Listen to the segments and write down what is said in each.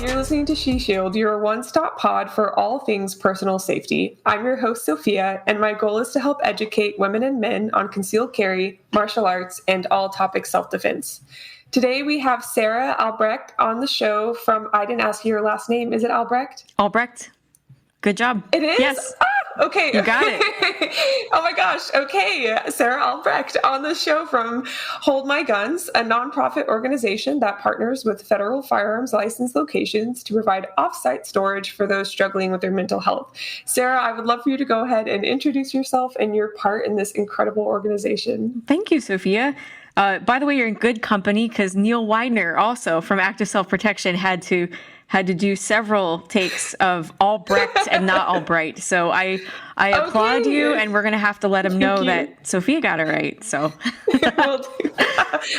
you're listening to She Shield, your one-stop pod for all things personal safety. I'm your host, Sophia, and my goal is to help educate women and men on concealed carry, martial arts, and all topics self-defense. Today we have Sarah Albrecht on the show from, I didn't ask you your last name, is it Albrecht? Albrecht. Good job. It is? Yes. Okay. You got it. Oh my gosh. Okay. Sarah Albrecht on the show from Hold My Guns, a nonprofit organization that partners with federal firearms license locations to provide off-site storage for those struggling with their mental health. Sarah, I would love for you to go ahead and introduce yourself and your part in this incredible organization. Thank you, Sophia. By the way, you're in good company because Neil Widener, also from Active Self-Protection, had to do several takes of Albrecht and not Albright. So I applaud you, and we're going to have to let him know that Sophia got it right. So I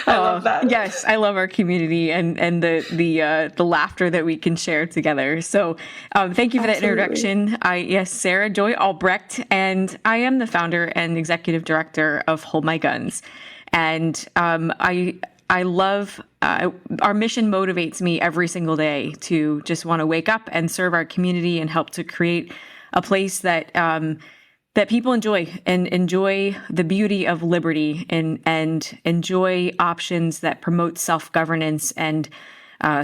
love that. Yes, I love our community and the laughter that we can share together. So thank you for that introduction. Yes, Sarah Joy Albrecht, and I am the founder and executive director of Hold My Guns. And I love, our mission motivates me every single day to just want to wake up and serve our community and help to create a place that that people enjoy and enjoy the beauty of liberty and enjoy options that promote self-governance and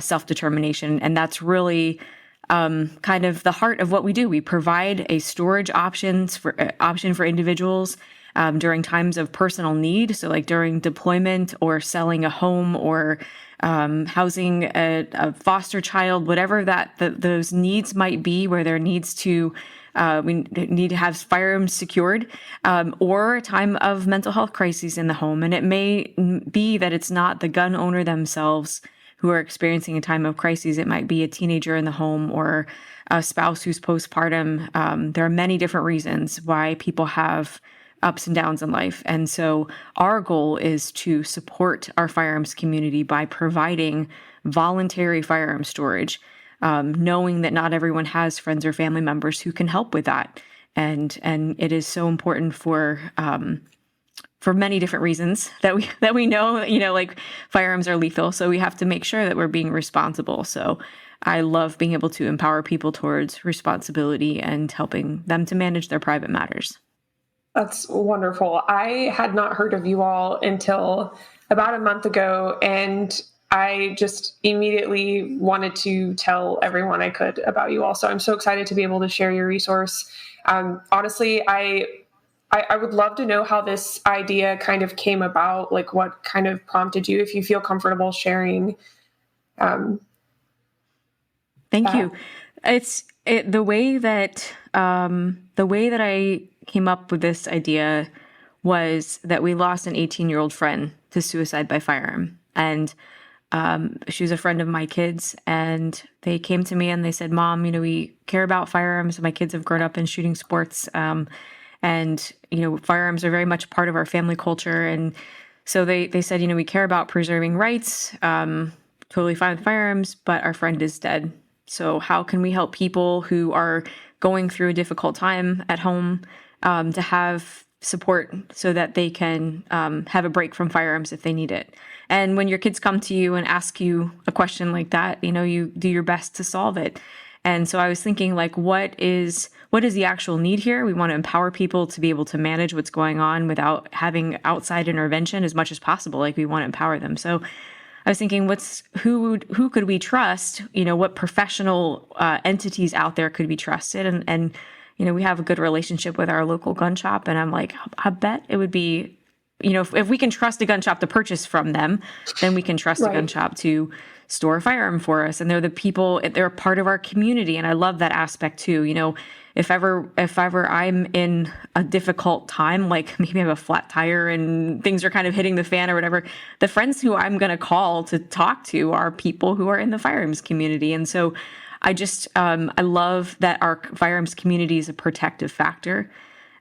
self-determination. And that's really kind of the heart of what we do. We provide a storage option for individuals during times of personal need. So like during deployment or selling a home or housing a foster child, whatever those needs might be, where there needs to, we need to have firearms secured, or a time of mental health crises in the home. And it may be that it's not the gun owner themselves who are experiencing a time of crises. It might be a teenager in the home or a spouse who's postpartum. There are many different reasons why people have ups and downs in life. And so our goal is to support our firearms community by providing voluntary firearm storage, knowing that not everyone has friends or family members who can help with that. And it is so important for many different reasons that we know, like firearms are lethal. So we have to make sure that we're being responsible. So I love being able to empower people towards responsibility and helping them to manage their private matters. That's wonderful. I had not heard of you all until about a month ago, and I just immediately wanted to tell everyone I could about you all. So I'm so excited to be able to share your resource. Honestly, I would love to know how this idea kind of came about, like what kind of prompted you, if you feel comfortable sharing. Thank you. The way that I came up with this idea was that we lost an 18-year-old friend to suicide by firearm. And she was a friend of my kids, and they came to me and they said, "Mom, we care about firearms. My kids have grown up in shooting sports. And firearms are very much part of our family culture." And so they said, we care about preserving rights, totally fine with firearms, but our friend is dead. So how can we help people who are going through a difficult time at home to have support so that they can have a break from firearms if they need it? And when your kids come to you and ask you a question like that, you do your best to solve it. And so I was thinking, like, what is the actual need here? We want to empower people to be able to manage what's going on without having outside intervention as much as possible. Like, we want to empower them. So I was thinking, who could we trust? What professional entities out there could be trusted? And we have a good relationship with our local gun shop. And I'm like, I bet it would be, if we can trust a gun shop to purchase from them, then we can trust a gun shop to store a firearm for us. And they're the people, they're a part of our community. And I love that aspect too. If ever I'm in a difficult time, like maybe I have a flat tire and things are kind of hitting the fan or whatever, the friends who I'm going to call to talk to are people who are in the firearms community. And so I just, I love that our firearms community is a protective factor.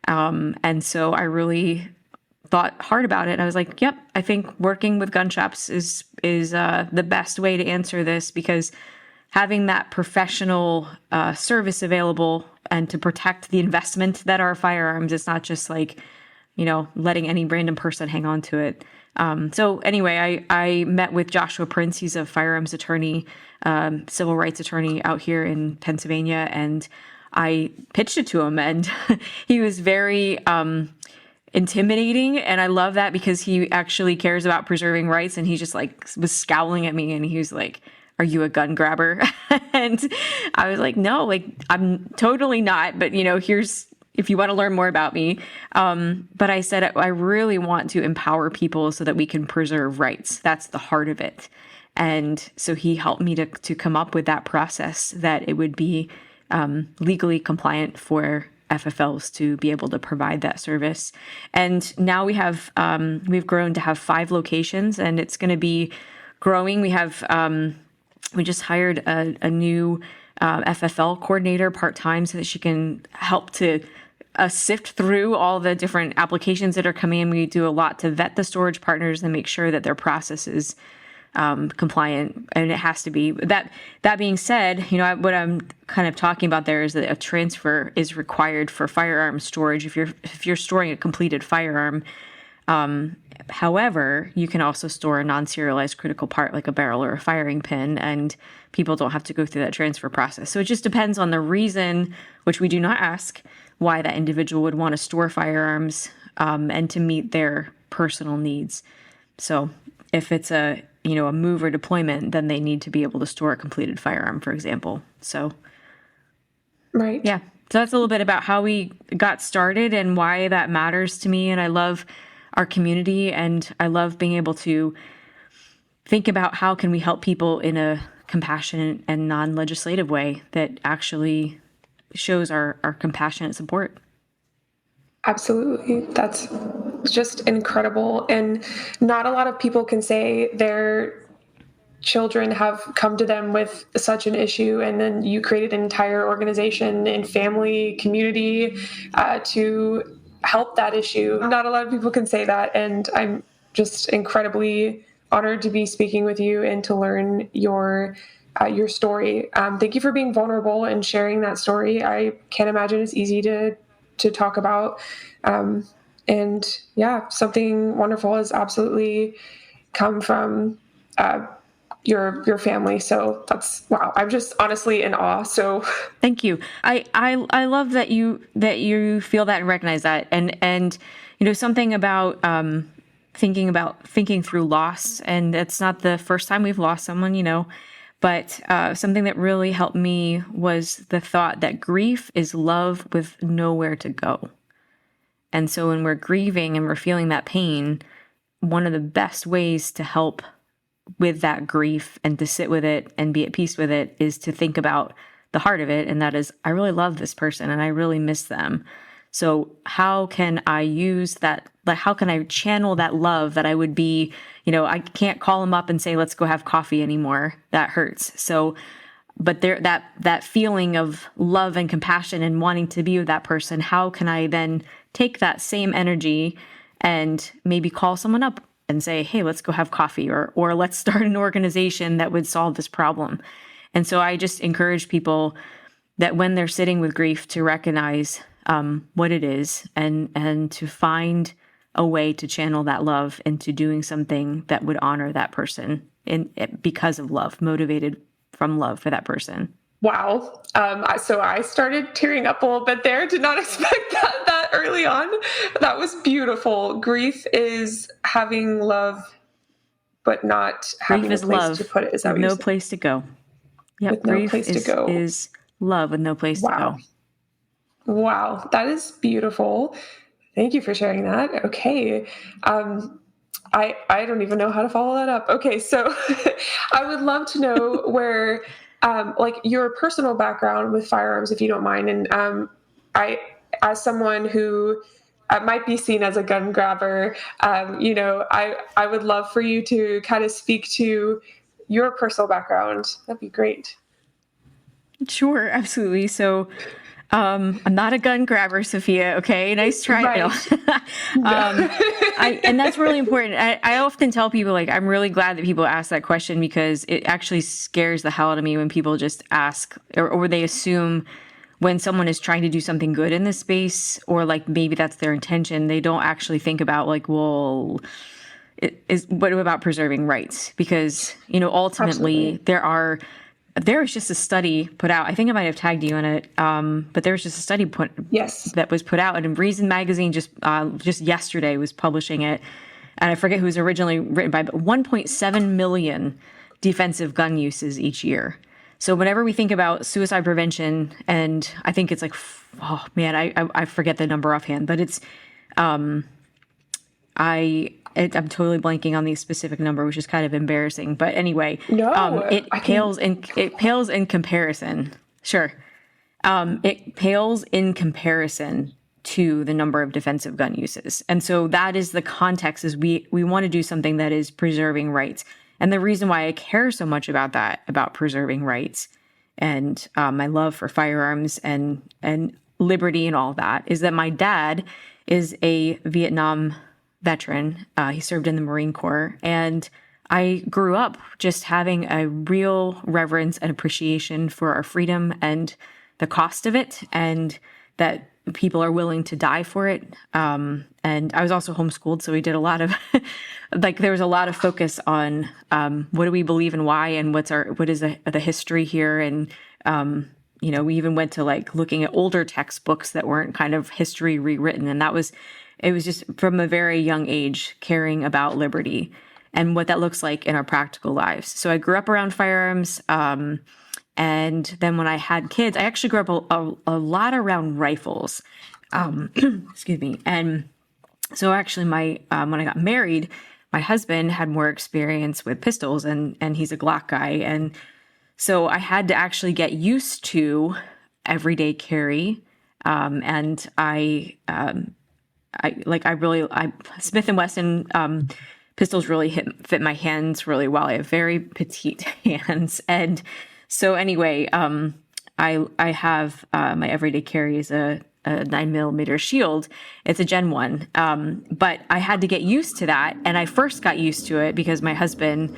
And so I really thought hard about it. And I was like, yep, I think working with gun shops is the best way to answer this, because having that professional service available and to protect the investment that are firearms, it's not just like, letting any random person hang on to it. So anyway, I met with Joshua Prince. He's a firearms attorney, civil rights attorney out here in Pennsylvania, and I pitched it to him, and he was very intimidating, and I love that because he actually cares about preserving rights, and he just like was scowling at me, and he was like, "Are you a gun grabber?" And I was like, "No, like I'm totally not, but here's if you want to learn more about me." But I said, I really want to empower people so that we can preserve rights. That's the heart of it. And so he helped me to come up with that process that it would be legally compliant for FFLs to be able to provide that service. And now we've grown to have 5 locations, and it's going to be growing. We just hired a new FFL coordinator part-time so that she can help to sift through all the different applications that are coming in. We do a lot to vet the storage partners and make sure that their process is compliant, and it has to be. That being said, what I'm kind of talking about there is that a transfer is required for firearm storage if you're storing a completed firearm. However, you can also store a non-serialized critical part like a barrel or a firing pin, and people don't have to go through that transfer process. So it just depends on the reason, which we do not ask, why that individual would want to store firearms and to meet their personal needs. So if it's a move or deployment, then they need to be able to store a completed firearm, for example. So, right. Yeah. So that's a little bit about how we got started and why that matters to me. And I love our community, and I love being able to think about how can we help people in a compassionate and non-legislative way that actually shows our compassionate support. Absolutely. That's just incredible. And not a lot of people can say their children have come to them with such an issue, and then you created an entire organization and family community to help that issue. Not a lot of people can say that, and I'm just incredibly honored to be speaking with you and to learn your story. Thank you for being vulnerable and sharing that story. I can't imagine it's easy to talk about. And yeah, something wonderful has absolutely come from your family. So that's, wow. I'm just honestly in awe. So thank you. I love that you feel that and recognize that. And something about thinking through loss, and it's not the first time we've lost someone, but something that really helped me was the thought that grief is love with nowhere to go. And so when we're grieving and we're feeling that pain, one of the best ways to help with that grief and to sit with it and be at peace with it is to think about the heart of it. And that is, I really love this person and I really miss them. So how can I use that? Like, how can I channel that love that I would be, I can't call them up and say, let's go have coffee anymore. That hurts. So, but there, that feeling of love and compassion and wanting to be with that person, how can I then take that same energy and maybe call someone up and say, hey, let's go have coffee, or let's start an organization that would solve this problem. And so I just encourage people that when they're sitting with grief to recognize what it is and to find a way to channel that love into doing something that would honor that person because of love, motivated from love for that person. Wow. So I started tearing up a little bit there. Did not expect that early on. That was beautiful. Grief is having love, but not having a place to put it. Is that what you said? No place to go. Yep. With no place to go. Is love with no place to go. Wow. That is beautiful. Thank you for sharing that. Okay. I don't even know how to follow that up. Okay. So I would love to know where, like your personal background with firearms, if you don't mind. And as someone who might be seen as a gun grabber, I would love for you to kind of speak to your personal background. That'd be great. Sure, absolutely. So I'm not a gun grabber, Sophia. Okay, nice try. Right. And that's really important. I often tell people, like, I'm really glad that people ask that question because it actually scares the hell out of me when people just ask or they assume when someone is trying to do something good in this space, or like maybe that's their intention, they don't actually think about like, well, is what about preserving rights? Because, ultimately Absolutely. there was just a study put out. I think I might have tagged you in it, but there was just a study Yes. that was put out, and Reason Magazine just yesterday was publishing it, and I forget who was originally written by, but 1.7 million defensive gun uses each year. So whenever we think about suicide prevention, and I think it's like, oh man, I forget the number offhand, but I'm totally blanking on the specific number, which is kind of embarrassing. But anyway, No, I can. it pales in comparison. Sure, it pales in comparison to the number of defensive gun uses, and so that is the context. Is we want to do something that is preserving rights, and the reason why I care so much about that, about preserving rights, and my love for firearms and liberty and all that, is that my dad is a Vietnam veteran. He served in the Marine Corps. And I grew up just having a real reverence and appreciation for our freedom and the cost of it, and that people are willing to die for it. And I was also homeschooled, so we did a lot of there was a lot of focus on what do we believe and why, and what is the history here, and we even went to looking at older textbooks that weren't kind of history rewritten, and it was just from a very young age caring about liberty and what that looks like in our practical lives. So I grew up around firearms. And then when I had kids, I actually grew up a lot around rifles. Excuse me. And so actually when I got married, my husband had more experience with pistols, and he's a Glock guy. And so I had to actually get used to everyday carry. And Smith and Wesson pistols really fit my hands really well. I have very petite hands, and so anyway, I have my everyday carry is a 9mm Shield. It's a Gen 1, but I had to get used to that, and I first got used to it because my husband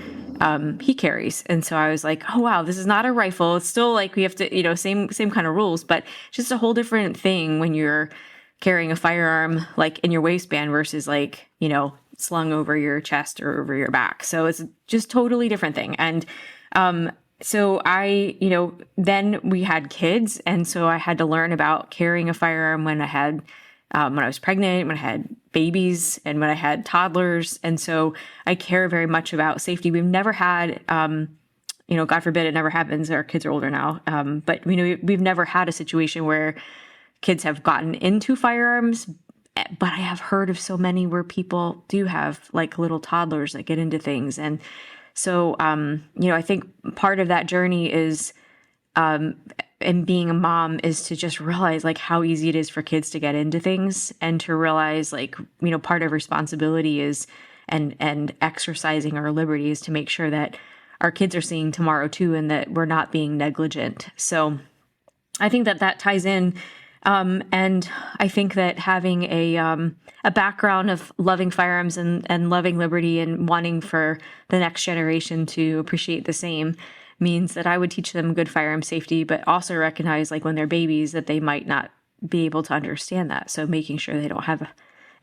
he carries, and so I was like, oh wow, this is not a rifle. It's still we have to same kind of rules, but just a whole different thing when you're carrying a firearm in your waistband versus slung over your chest or over your back. So it's just totally different thing. And so then we had kids, and so I had to learn about carrying a firearm when I was pregnant, when I had babies, and when I had toddlers. And so I care very much about safety. We've never had, God forbid it never happens. Our kids are older now. But we've never had a situation where kids have gotten into firearms, but I have heard of so many where people do have little toddlers that get into things. And so, I think part of that journey is, and being a mom, is to just realize how easy it is for kids to get into things, and to realize part of responsibility is, and exercising our liberty is to make sure that our kids are seeing tomorrow too, and that we're not being negligent. So I think that ties in. And I think that having a background of loving firearms and loving liberty and wanting for the next generation to appreciate the same means that I would teach them good firearm safety, but also recognize when they're babies that they might not be able to understand that. So making sure they don't have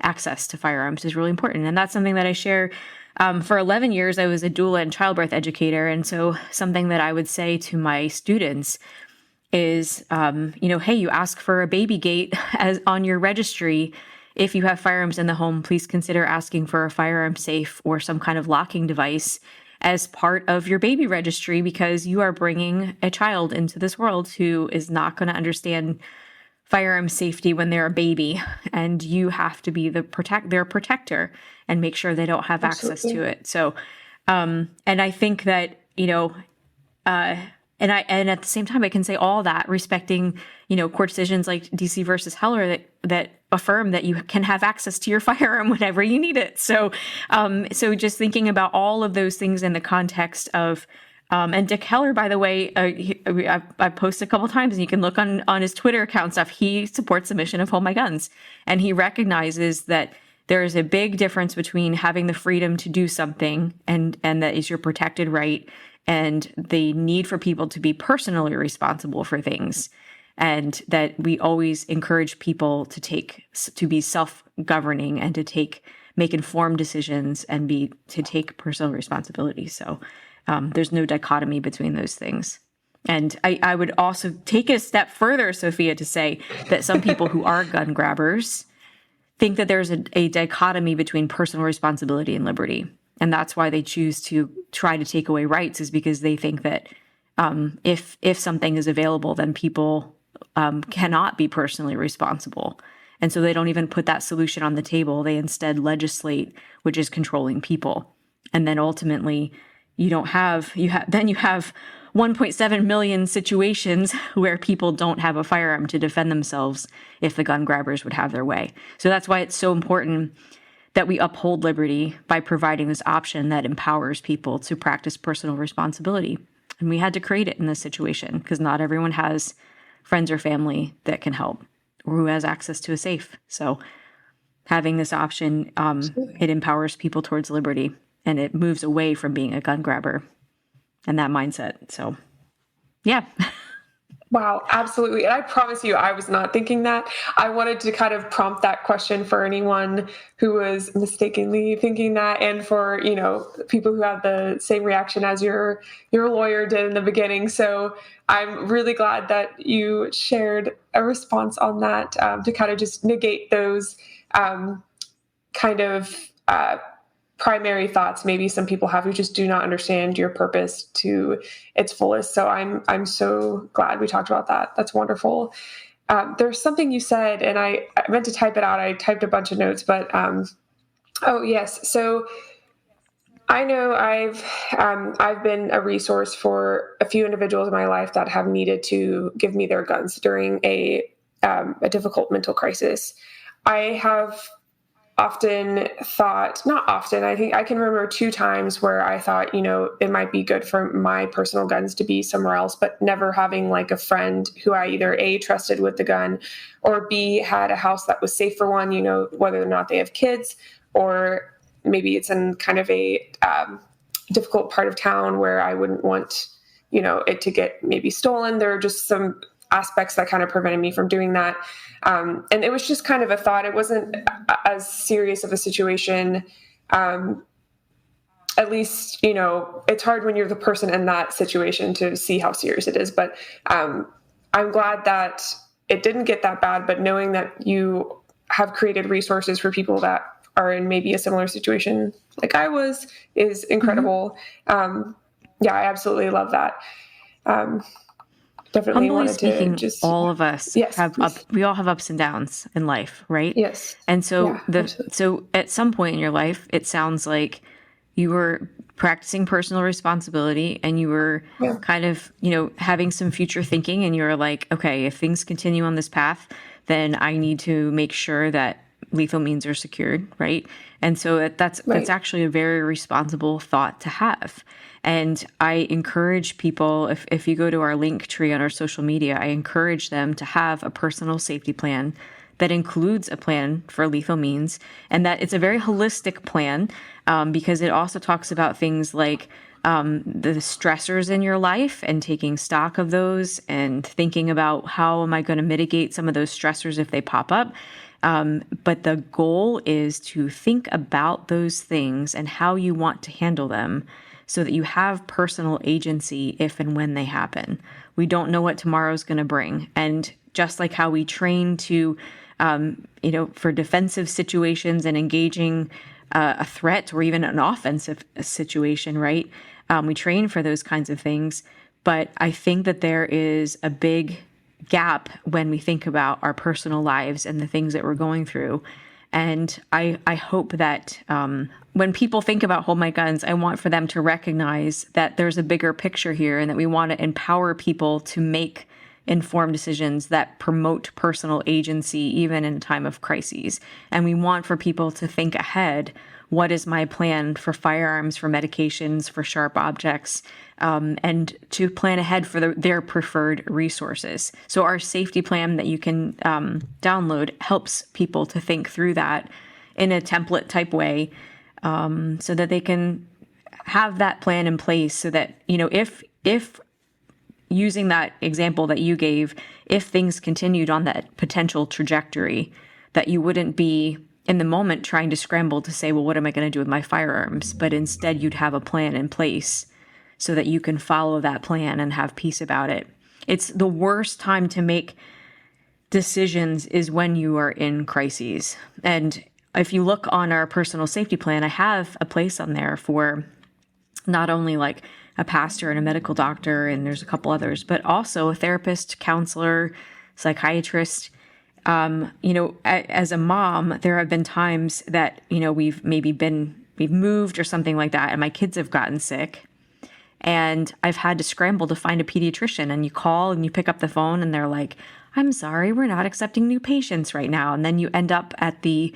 access to firearms is really important. And that's something that I share. For 11 years, I was a doula and childbirth educator. And so something that I would say to my students is, hey, you ask for a baby gate as on your registry. If you have firearms in the home, please consider asking for a firearm safe or some kind of locking device as part of your baby registry, because you are bringing a child into this world who is not going to understand firearm safety when they're a baby, and you have to be their protector and make sure they don't have access to it. So, and I think that, and at the same time, I can say all that respecting, court decisions like DC versus Heller that affirm that you can have access to your firearm whenever you need it. So, so just thinking about all of those things in the context of, and Dick Heller, by the way, I've posted a couple times, and you can look on his Twitter account stuff. He supports the mission of Hold My Guns, and he recognizes that there is a big difference between having the freedom to do something, and that is your protected right, and the need for people to be personally responsible for things, and that we always encourage people to be self-governing and to take make informed decisions and to take personal responsibility. So there's no dichotomy between those things. And I would also take it a step further, Sophia, to say that some people who are gun grabbers think that there's a dichotomy between personal responsibility and liberty. And that's why they choose to try to take away rights, is because they think that if something is available, then people cannot be personally responsible. And so they don't even put that solution on the table. They instead legislate, which is controlling people. And then ultimately, you have 1.7 million situations where people don't have a firearm to defend themselves if the gun grabbers would have their way. So that's why it's so important that we uphold liberty by providing this option that empowers people to practice personal responsibility. And we had to create it in this situation because not everyone has friends or family that can help or who has access to a safe. So having this option, it empowers people towards liberty, and it moves away from being a gun grabber and that mindset. So, yeah. Wow, absolutely. And I promise you, I was not thinking that. I wanted to kind of prompt that question for anyone who was mistakenly thinking that, and for, people who have the same reaction as your lawyer did in the beginning. So I'm really glad that you shared a response on that, to kind of just negate those primary thoughts maybe some people have who just do not understand your purpose to its fullest. So I'm so glad we talked about that. That's wonderful. There's something you said, and I meant to type it out. I typed a bunch of notes, but oh yes. So I know I've been a resource for a few individuals in my life that have needed to give me their guns during a difficult mental crisis. I have often thought, not often, I think I can remember 2 times where I thought, it might be good for my personal guns to be somewhere else, but never having like a friend who I either A, trusted with the gun, or B, had a house that was safe for one, whether or not they have kids, or maybe it's in kind of a difficult part of town where I wouldn't want, it to get maybe stolen. There are just some aspects that kind of prevented me from doing that. And it was just kind of a thought. It wasn't as serious of a situation. At least, it's hard when you're the person in that situation to see how serious it is. But I'm glad that it didn't get that bad. But knowing that you have created resources for people that are in maybe a similar situation like I was is incredible. Mm-hmm. Yeah, I absolutely love that. Definitely Humbly wanted speaking, to just, all of us we all have ups and downs in life, right? Yes. And so so at some point in your life, it sounds like you were practicing personal responsibility and you were kind of, having some future thinking, and you were like, okay, if things continue on this path, then I need to make sure that lethal means are secured, right? And so that's actually a very responsible thought to have. And I encourage people, if you go to our link tree on our social media, I encourage them to have a personal safety plan that includes a plan for lethal means, and that it's a very holistic plan, because it also talks about things like the stressors in your life and taking stock of those and thinking about how am I going to mitigate some of those stressors if they pop up. But the goal is to think about those things and how you want to handle them so that you have personal agency if and when they happen. We don't know what tomorrow's going to bring. And just like how we train to, for defensive situations and engaging a threat or even an offensive situation, right? We train for those kinds of things. But I think that there is a big gap when we think about our personal lives and the things that we're going through. And I hope that when people think about Hold My Guns, I want for them to recognize that there's a bigger picture here and that we want to empower people to make informed decisions that promote personal agency, even in a time of crises. And we want for people to think ahead. What is my plan for firearms, for medications, for sharp objects, and to plan ahead for their preferred resources. So our safety plan that you can download helps people to think through that in a template type way, so that they can have that plan in place so that, if using that example that you gave, if things continued on that potential trajectory, that you wouldn't be in the moment trying to scramble to say, well, what am I going to do with my firearms? But instead you'd have a plan in place so that you can follow that plan and have peace about it. It's the worst time to make decisions is when you are in crises. And if you look on our personal safety plan, I have a place on there for not only like a pastor and a medical doctor, and there's a couple others, but also a therapist, counselor, psychiatrist. As a mom, there have been times that, we've moved or something like that, and my kids have gotten sick. And I've had to scramble to find a pediatrician, and you call and you pick up the phone and they're like, I'm sorry, we're not accepting new patients right now. And then you end up at the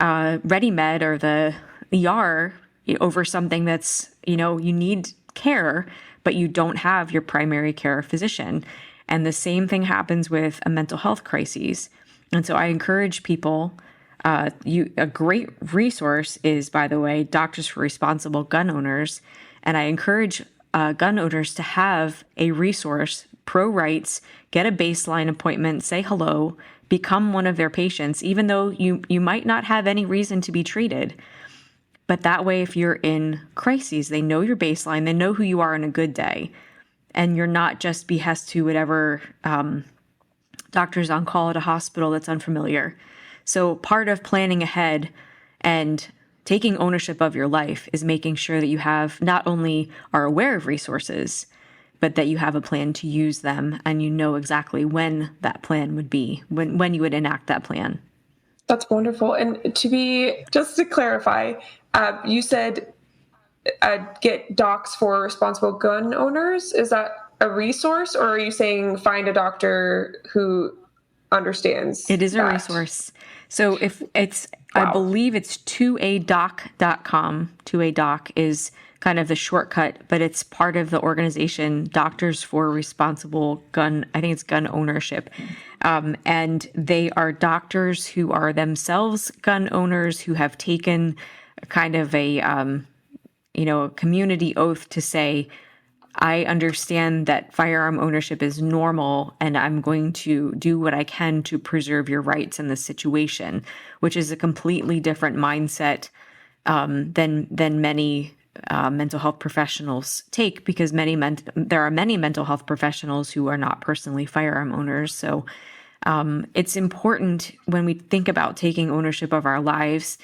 Ready Med or the ER over something that's, you need care, but you don't have your primary care physician. And the same thing happens with a mental health crisis. And so I encourage people, a great resource is, by the way, Doctors for Responsible Gun Owners. And I encourage gun owners to have a resource, pro rights, get a baseline appointment, say hello, become one of their patients, even though you might not have any reason to be treated. But that way, if you're in crises, they know your baseline, they know who you are on a good day, and you're not just behest to whatever doctor's on call at a hospital that's unfamiliar. So part of planning ahead and taking ownership of your life is making sure that you not only are aware of resources, but that you have a plan to use them, and you know exactly when that plan would be, when you would enact that plan. That's wonderful. And just to clarify, you said get docs for responsible gun owners. Is that a resource, or are you saying find a doctor who understands? It is a resource. So if it's, wow. I believe it's 2adoc.com. 2adoc is kind of the shortcut, but it's part of the organization Doctors for Responsible Gun, I think it's gun ownership. And they are doctors who are themselves gun owners who have taken kind of a community oath to say, I understand that firearm ownership is normal, and I'm going to do what I can to preserve your rights in this situation, which is a completely different mindset than many mental health professionals take, because there are many mental health professionals who are not personally firearm owners. So it's important when we think about taking ownership of our lives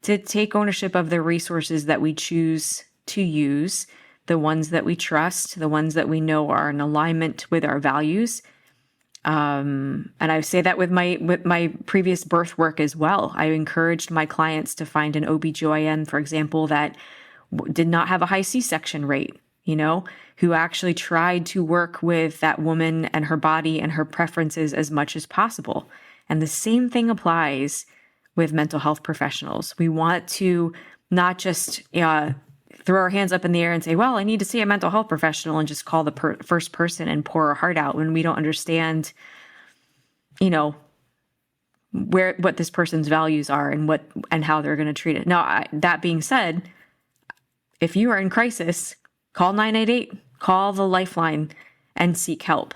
to take ownership of the resources that we choose to use, the ones that we trust, the ones that we know are in alignment with our values. And I say that with my previous birth work as well. I encouraged my clients to find an OBGYN, for example, that did not have a high C-section rate, who actually tried to work with that woman and her body and her preferences as much as possible. And the same thing applies with mental health professionals. We want to not just throw our hands up in the air and say, well, I need to see a mental health professional, and just call the first person and pour our heart out when we don't understand, what this person's values are and how they're going to treat it. Now, that being said, if you are in crisis, call 988, call the Lifeline, and seek help.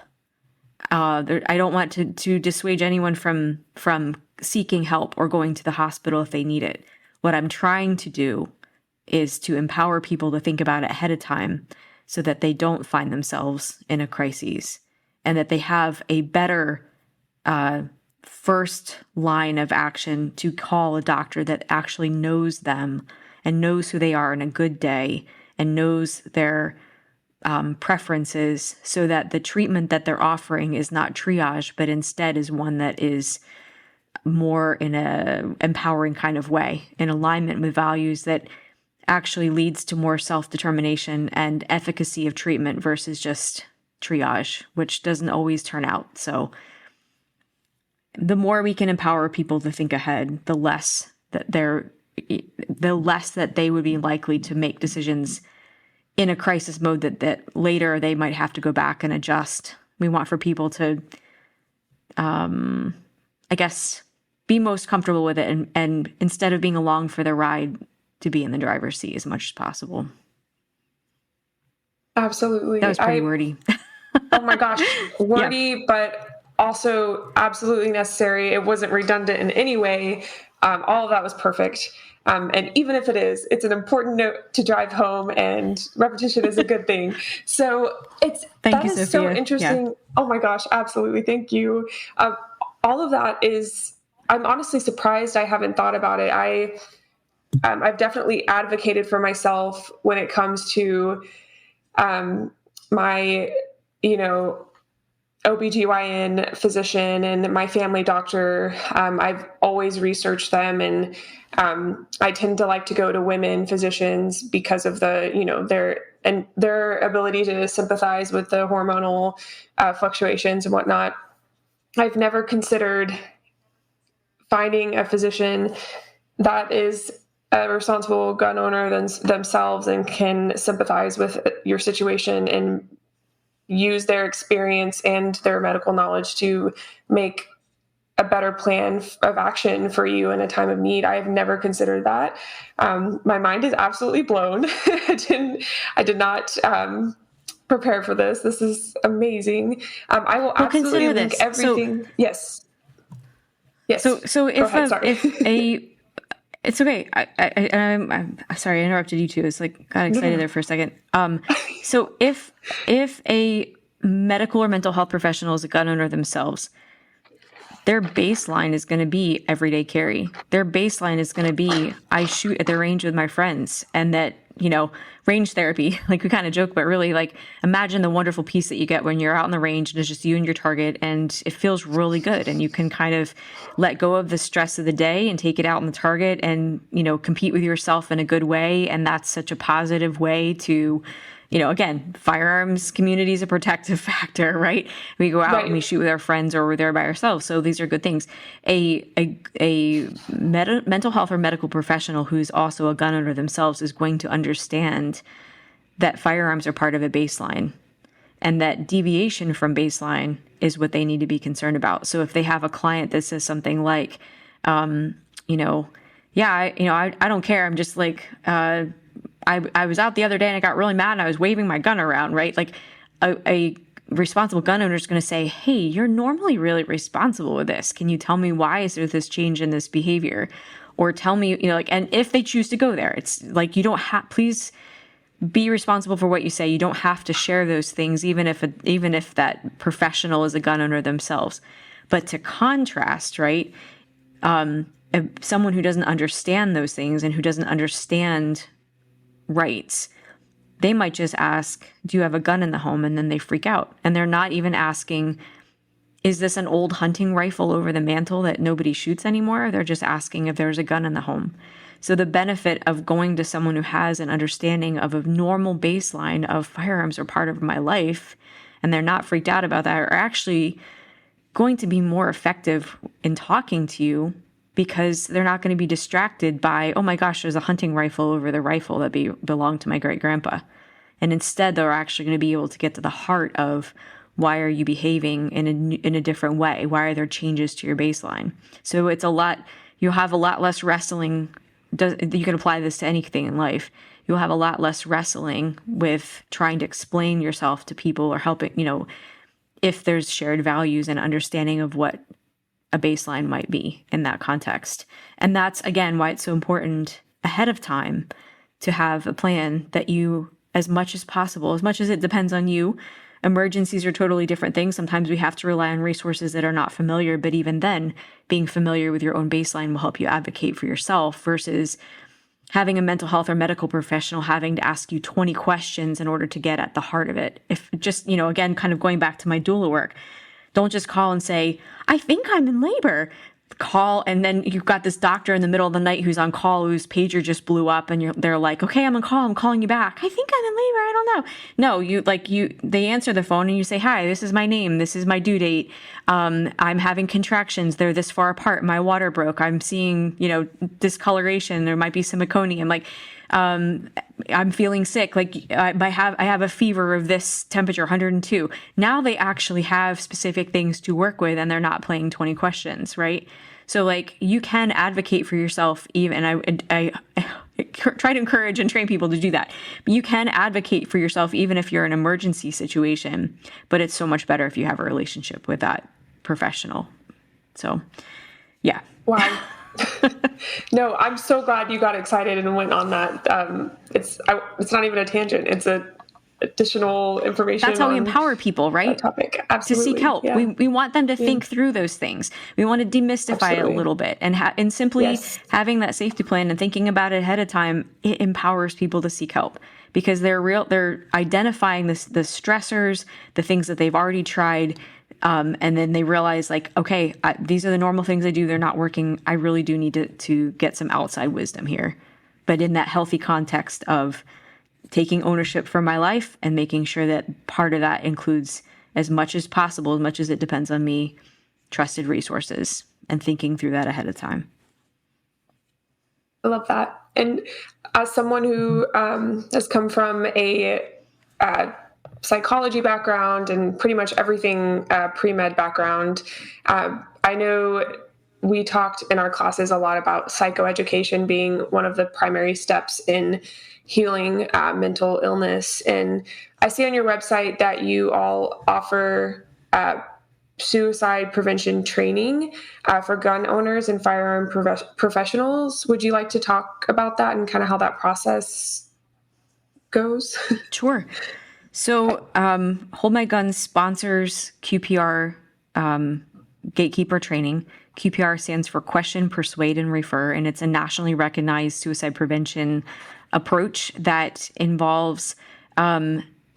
I don't want to dissuade anyone from seeking help or going to the hospital if they need it. What I'm trying to do is to empower people to think about it ahead of time so that they don't find themselves in a crisis, and that they have a better first line of action to call a doctor that actually knows them and knows who they are in a good day and knows their preferences, so that the treatment that they're offering is not triage, but instead is one that is more in a empowering kind of way, in alignment with values that actually leads to more self-determination and efficacy of treatment versus just triage, which doesn't always turn out. So the more we can empower people to think ahead, the less that they would be likely to make decisions in a crisis mode that later they might have to go back and adjust. We want for people to, be most comfortable with it, and instead of being along for the ride, to be in the driver's seat as much as possible. Absolutely. That was pretty wordy. Oh my gosh. Wordy, yeah. But also absolutely necessary. It wasn't redundant in any way. All of that was perfect. And even if it is, it's an important note to drive home, and repetition is a good thing. So Thank you, is Sophia. so interesting. Yeah. Oh my gosh, absolutely. Thank you. All of that is, I'm honestly surprised I haven't thought about it. I've definitely advocated for myself when it comes to my, OBGYN physician and my family doctor. I've always researched them, and I tend to like to go to women physicians because of their ability to sympathize with the hormonal fluctuations and whatnot. I've never considered finding a physician that is a responsible gun owner themselves and can sympathize with your situation and use their experience and their medical knowledge to make a better plan of action for you in a time of need. I have never considered that. My mind is absolutely blown. I did not prepare for this. This is amazing. I will absolutely link everything. Yes. So if it's okay. I'm sorry, I interrupted you too. It's like got excited there for a second. So if a medical or mental health professional is a gun owner themselves, their baseline is going to be everyday carry. Their baseline is going to be, I shoot at the range with my friends, and that, range therapy, like we kind of joke, but really, like, imagine the wonderful peace that you get when you're out on the range and it's just you and your target, and it feels really good, and you can kind of let go of the stress of the day and take it out on the target and, compete with yourself in a good way. And that's such a positive way to, again, firearms community is a protective factor, right? We go out and we shoot with our friends, or we're there by ourselves. So these are good things. A mental health or medical professional who's also a gun owner themselves is going to understand that firearms are part of a baseline, and that deviation from baseline is what they need to be concerned about. So if they have a client that says something like, I don't care. I'm just like, I was out the other day and I got really mad and I was waving my gun around, right? Like a responsible gun owner is going to say, hey, you're normally really responsible with this. Can you tell me why is there this change in this behavior? Or tell me, and if they choose to go there, it's like, you don't have, please be responsible for what you say. You don't have to share those things, even if that professional is a gun owner themselves. But to contrast, right? Someone who doesn't understand those things and who doesn't understand rights, they might just ask, do you have a gun in the home? And then they freak out. And they're not even asking, is this an old hunting rifle over the mantle that nobody shoots anymore? They're just asking if there's a gun in the home. So the benefit of going to someone who has an understanding of a normal baseline of firearms are part of my life, and they're not freaked out about that, are actually going to be more effective in talking to you, because they're not going to be distracted by, oh my gosh, there's a hunting rifle over the rifle that belonged to my great grandpa. And instead, they're actually going to be able to get to the heart of, why are you behaving in a different way? Why are there changes to your baseline? So you'll have a lot less wrestling. You can apply this to anything in life. You'll have a lot less wrestling with trying to explain yourself to people, or helping, if there's shared values and understanding of what a baseline might be in that context. And that's, again, why it's so important ahead of time to have a plan that you, as much as possible, as much as it depends on you. Emergencies are totally different things. Sometimes we have to rely on resources that are not familiar, but even then, being familiar with your own baseline will help you advocate for yourself, versus having a mental health or medical professional having to ask you 20 questions in order to get at the heart of it. If just, again, kind of going back to my doula work, don't just call and say, I think I'm in labor. Call, and then you've got this doctor in the middle of the night who's on call, whose pager just blew up, and they're like, okay, I'm on call, I'm calling you back. I think I'm in labor, I don't know. No, they answer the phone and you say, hi, this is my name, this is my due date. I'm having contractions, they're this far apart, my water broke, I'm seeing, discoloration, there might be some meconium, like, I'm feeling sick, like I have a fever of this temperature, 102. Now they actually have specific things to work with, and they're not playing 20 questions, right? So like, you can advocate for yourself, even, and I try to encourage and train people to do that. But you can advocate for yourself even if you're in an emergency situation, but it's so much better if you have a relationship with that professional. So, yeah. Wow. No, I'm so glad you got excited and went on that. It's not even a tangent. It's a additional That's information how we on empower people, that right? topic. To seek Absolutely. help. Yeah. We want them to Yeah. think through those things. We want to demystify it a Absolutely. little bit, and simply Yes. having that safety plan and thinking about it ahead of time, it empowers people to seek help because they're identifying the stressors, the things that they've already tried. And then they realize like, okay, these are the normal things I do. They're not working. I really do need to get some outside wisdom here, but in that healthy context of taking ownership for my life and making sure that part of that includes, as much as possible, as much as it depends on me, trusted resources and thinking through that ahead of time. I love that. And as someone who has come from a psychology background and pretty much everything pre-med background, I know we talked in our classes a lot about psychoeducation being one of the primary steps in healing mental illness. And I see on your website that you all offer suicide prevention training for gun owners and firearm professionals. Would you like to talk about that and kind of how that process goes? Sure. So, Hold My Gun sponsors QPR gatekeeper training. QPR stands for Question, Persuade, and Refer, and it's a nationally recognized suicide prevention approach that involves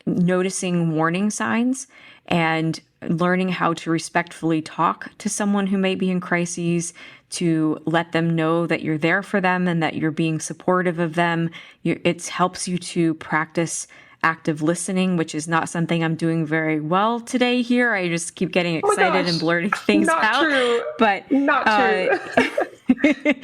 noticing warning signs and learning how to respectfully talk to someone who may be in crises, to let them know that you're there for them and that you're being supportive of them. It helps you to practice active listening, which is not something I'm doing very well today here. I just keep getting excited and blurting things Not out. True. But not true.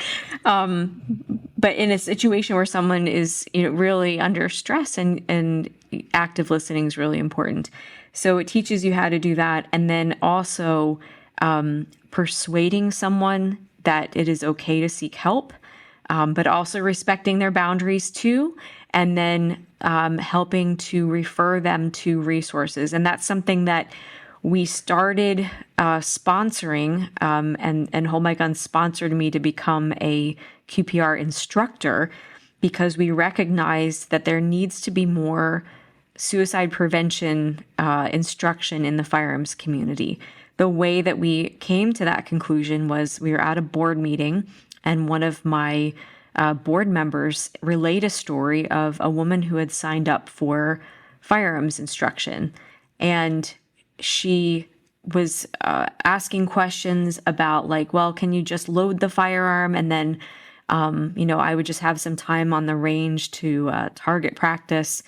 But in a situation where someone is, really under stress, and active listening is really important. So it teaches you how to do that, and then also persuading someone that it is okay to seek help, but also respecting their boundaries too, and then helping to refer them to resources. And that's something that we started sponsoring, and Hold My Gun sponsored me to become a QPR instructor because we recognized that there needs to be more suicide prevention instruction in the firearms community. The way that we came to that conclusion was we were at a board meeting, and one of my board members relayed a story of a woman who had signed up for firearms instruction. And she was asking questions about like, well, can you just load the firearm? And then, I would just have some time on the range to target practice.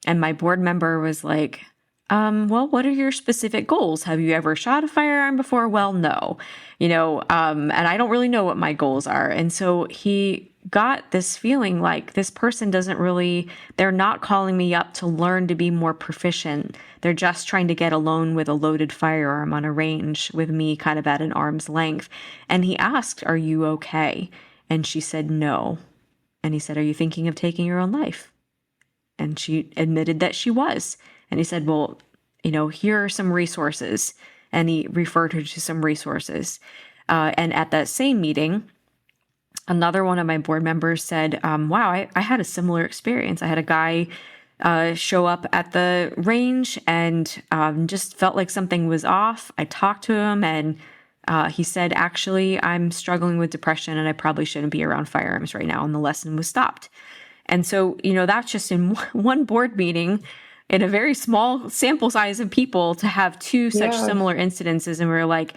And my board member was like, well, what are your specific goals? Have you ever shot a firearm before? Well, no, and I don't really know what my goals are. And so he got this feeling like this person they're not calling me up to learn to be more proficient. They're just trying to get alone with a loaded firearm on a range with me kind of at an arm's length. And he asked, "Are you okay?" And she said, "No." And he said, "Are you thinking of taking your own life?" And she admitted that she was. And he said, "Well, here are some resources." And he referred her to some resources. And at that same meeting, another one of my board members said, wow, I had a similar experience. I had a guy show up at the range and just felt like something was off. I talked to him, and he said, actually, I'm struggling with depression and I probably shouldn't be around firearms right now. And the lesson was stopped. And so, that's just in one board meeting in a very small sample size of people to have two such similar incidences. And we were like,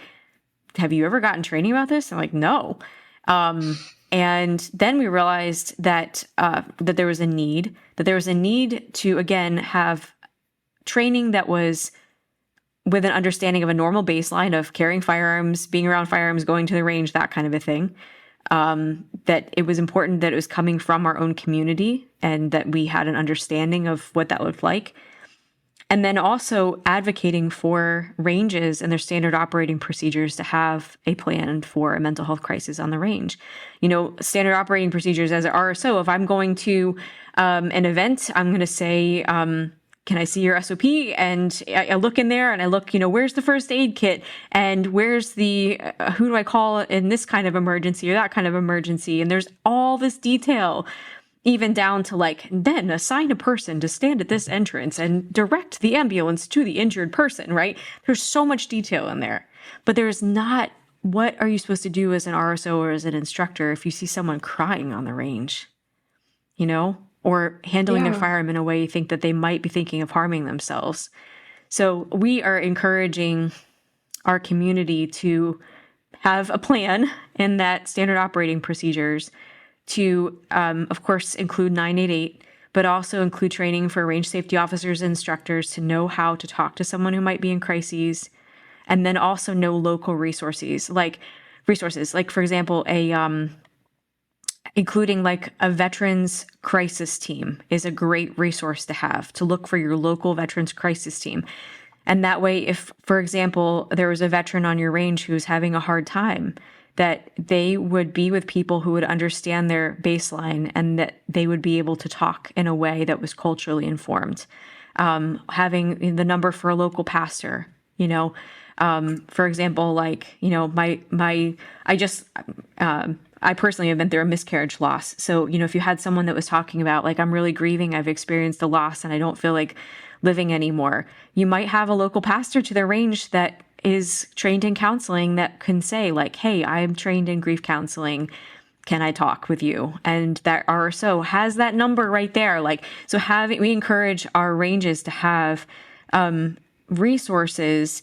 have you ever gotten training about this? I'm like, no. And then we realized that that there was a need to, again, have training that was with an understanding of a normal baseline of carrying firearms, being around firearms, going to the range, that kind of a thing. That it was important that it was coming from our own community and that we had an understanding of what that looked like. And then also advocating for ranges and their standard operating procedures to have a plan for a mental health crisis on the range. Standard operating procedures as an RSO, if I'm going to an event, I'm going to say, can I see your SOP? And I look in there and I look, where's the first aid kit? And where's the, who do I call in this kind of emergency or that kind of emergency? And there's all this detail, even down to like, then assign a person to stand at this entrance and direct the ambulance to the injured person, right? There's so much detail in there, but there's not, what are you supposed to do as an RSO or as an instructor if you see someone crying on the range, or handling their firearm in a way you think that they might be thinking of harming themselves. So we are encouraging our community to have a plan in that standard operating procedures to, of course, include 988, but also include training for range safety officers and instructors to know how to talk to someone who might be in crises, and then also know local resources, like, for example, including like a veterans crisis team is a great resource to have, to look for your local veterans crisis team. And that way, if, for example, there was a veteran on your range who's having a hard time, that they would be with people who would understand their baseline and that they would be able to talk in a way that was culturally informed. Having the number for a local pastor, for example, like, I personally have been through a miscarriage loss. So, if you had someone that was talking about like, I'm really grieving, I've experienced a loss and I don't feel like living anymore, you might have a local pastor to their range that is trained in counseling that can say like, hey, I'm trained in grief counseling. Can I talk with you? And that RSO has that number right there. Like, so we encourage our ranges to have resources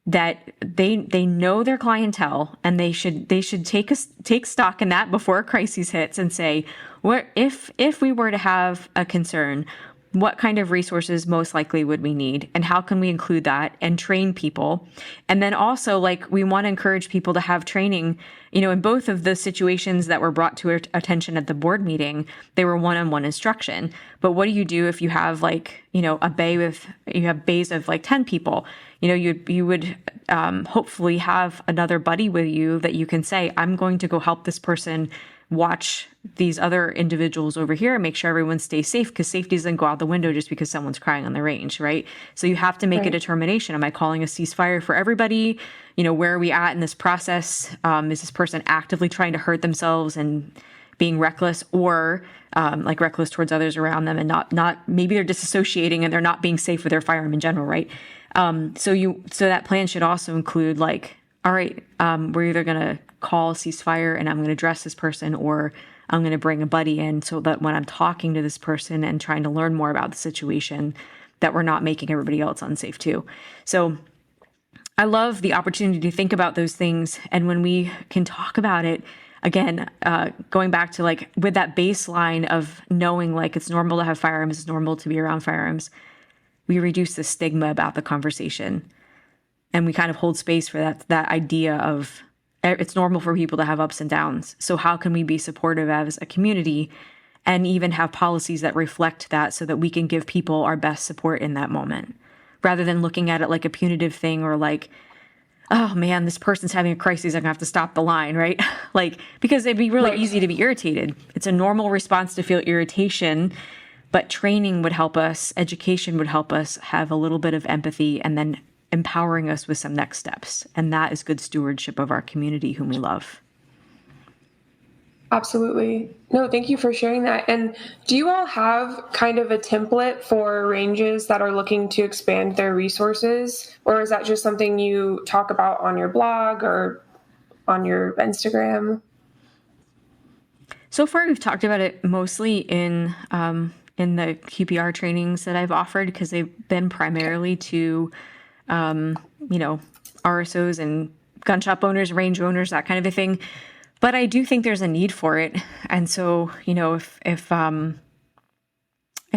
that they know their clientele, and they should take stock in that before a crisis hits and say, where if we were to have a concern, what kind of resources most likely would we need, and how can we include that and train people? And then also, like, we want to encourage people to have training, in both of the situations that were brought to our attention at the board meeting, they were one-on-one instruction. But what do you do if you have like, a bay you have bays of like 10 people? You would hopefully have another buddy with you that you can say, I'm going to go help this person watch these other individuals over here and make sure everyone stays safe, because safety doesn't go out the window just because someone's crying on the range, right? So you have to make a determination. Am I calling a ceasefire for everybody? Where are we at in this process? Is this person actively trying to hurt themselves and being reckless, or like reckless towards others around them, and not maybe they're disassociating and they're not being safe with their firearm in general, right? So that plan should also include like, all right, we're either going to call a ceasefire and I'm going to address this person, or I'm going to bring a buddy in so that when I'm talking to this person and trying to learn more about the situation, that we're not making everybody else unsafe too. So I love the opportunity to think about those things. And when we can talk about it, again, going back to like with that baseline of knowing like it's normal to have firearms, it's normal to be around firearms, we reduce the stigma about the conversation. And we kind of hold space for that idea of it's normal for people to have ups and downs. So how can we be supportive as a community and even have policies that reflect that so that we can give people our best support in that moment, rather than looking at it like a punitive thing or like, oh man, this person's having a crisis, I'm gonna have to stop the line, right? Like, because it'd be really easy to be irritated. It's a normal response to feel irritation, but training would help us, education would help us have a little bit of empathy, and then empowering us with some next steps. And that is good stewardship of our community whom we love. Absolutely. No, thank you for sharing that. And do you all have kind of a template for ranges that are looking to expand their resources? Or is that just something you talk about on your blog or on your Instagram? So far, we've talked about it mostly in the QPR trainings that I've offered, because they've been primarily to RSOs and gun shop owners, range owners, that kind of a thing. But I do think there's a need for it. And so, if I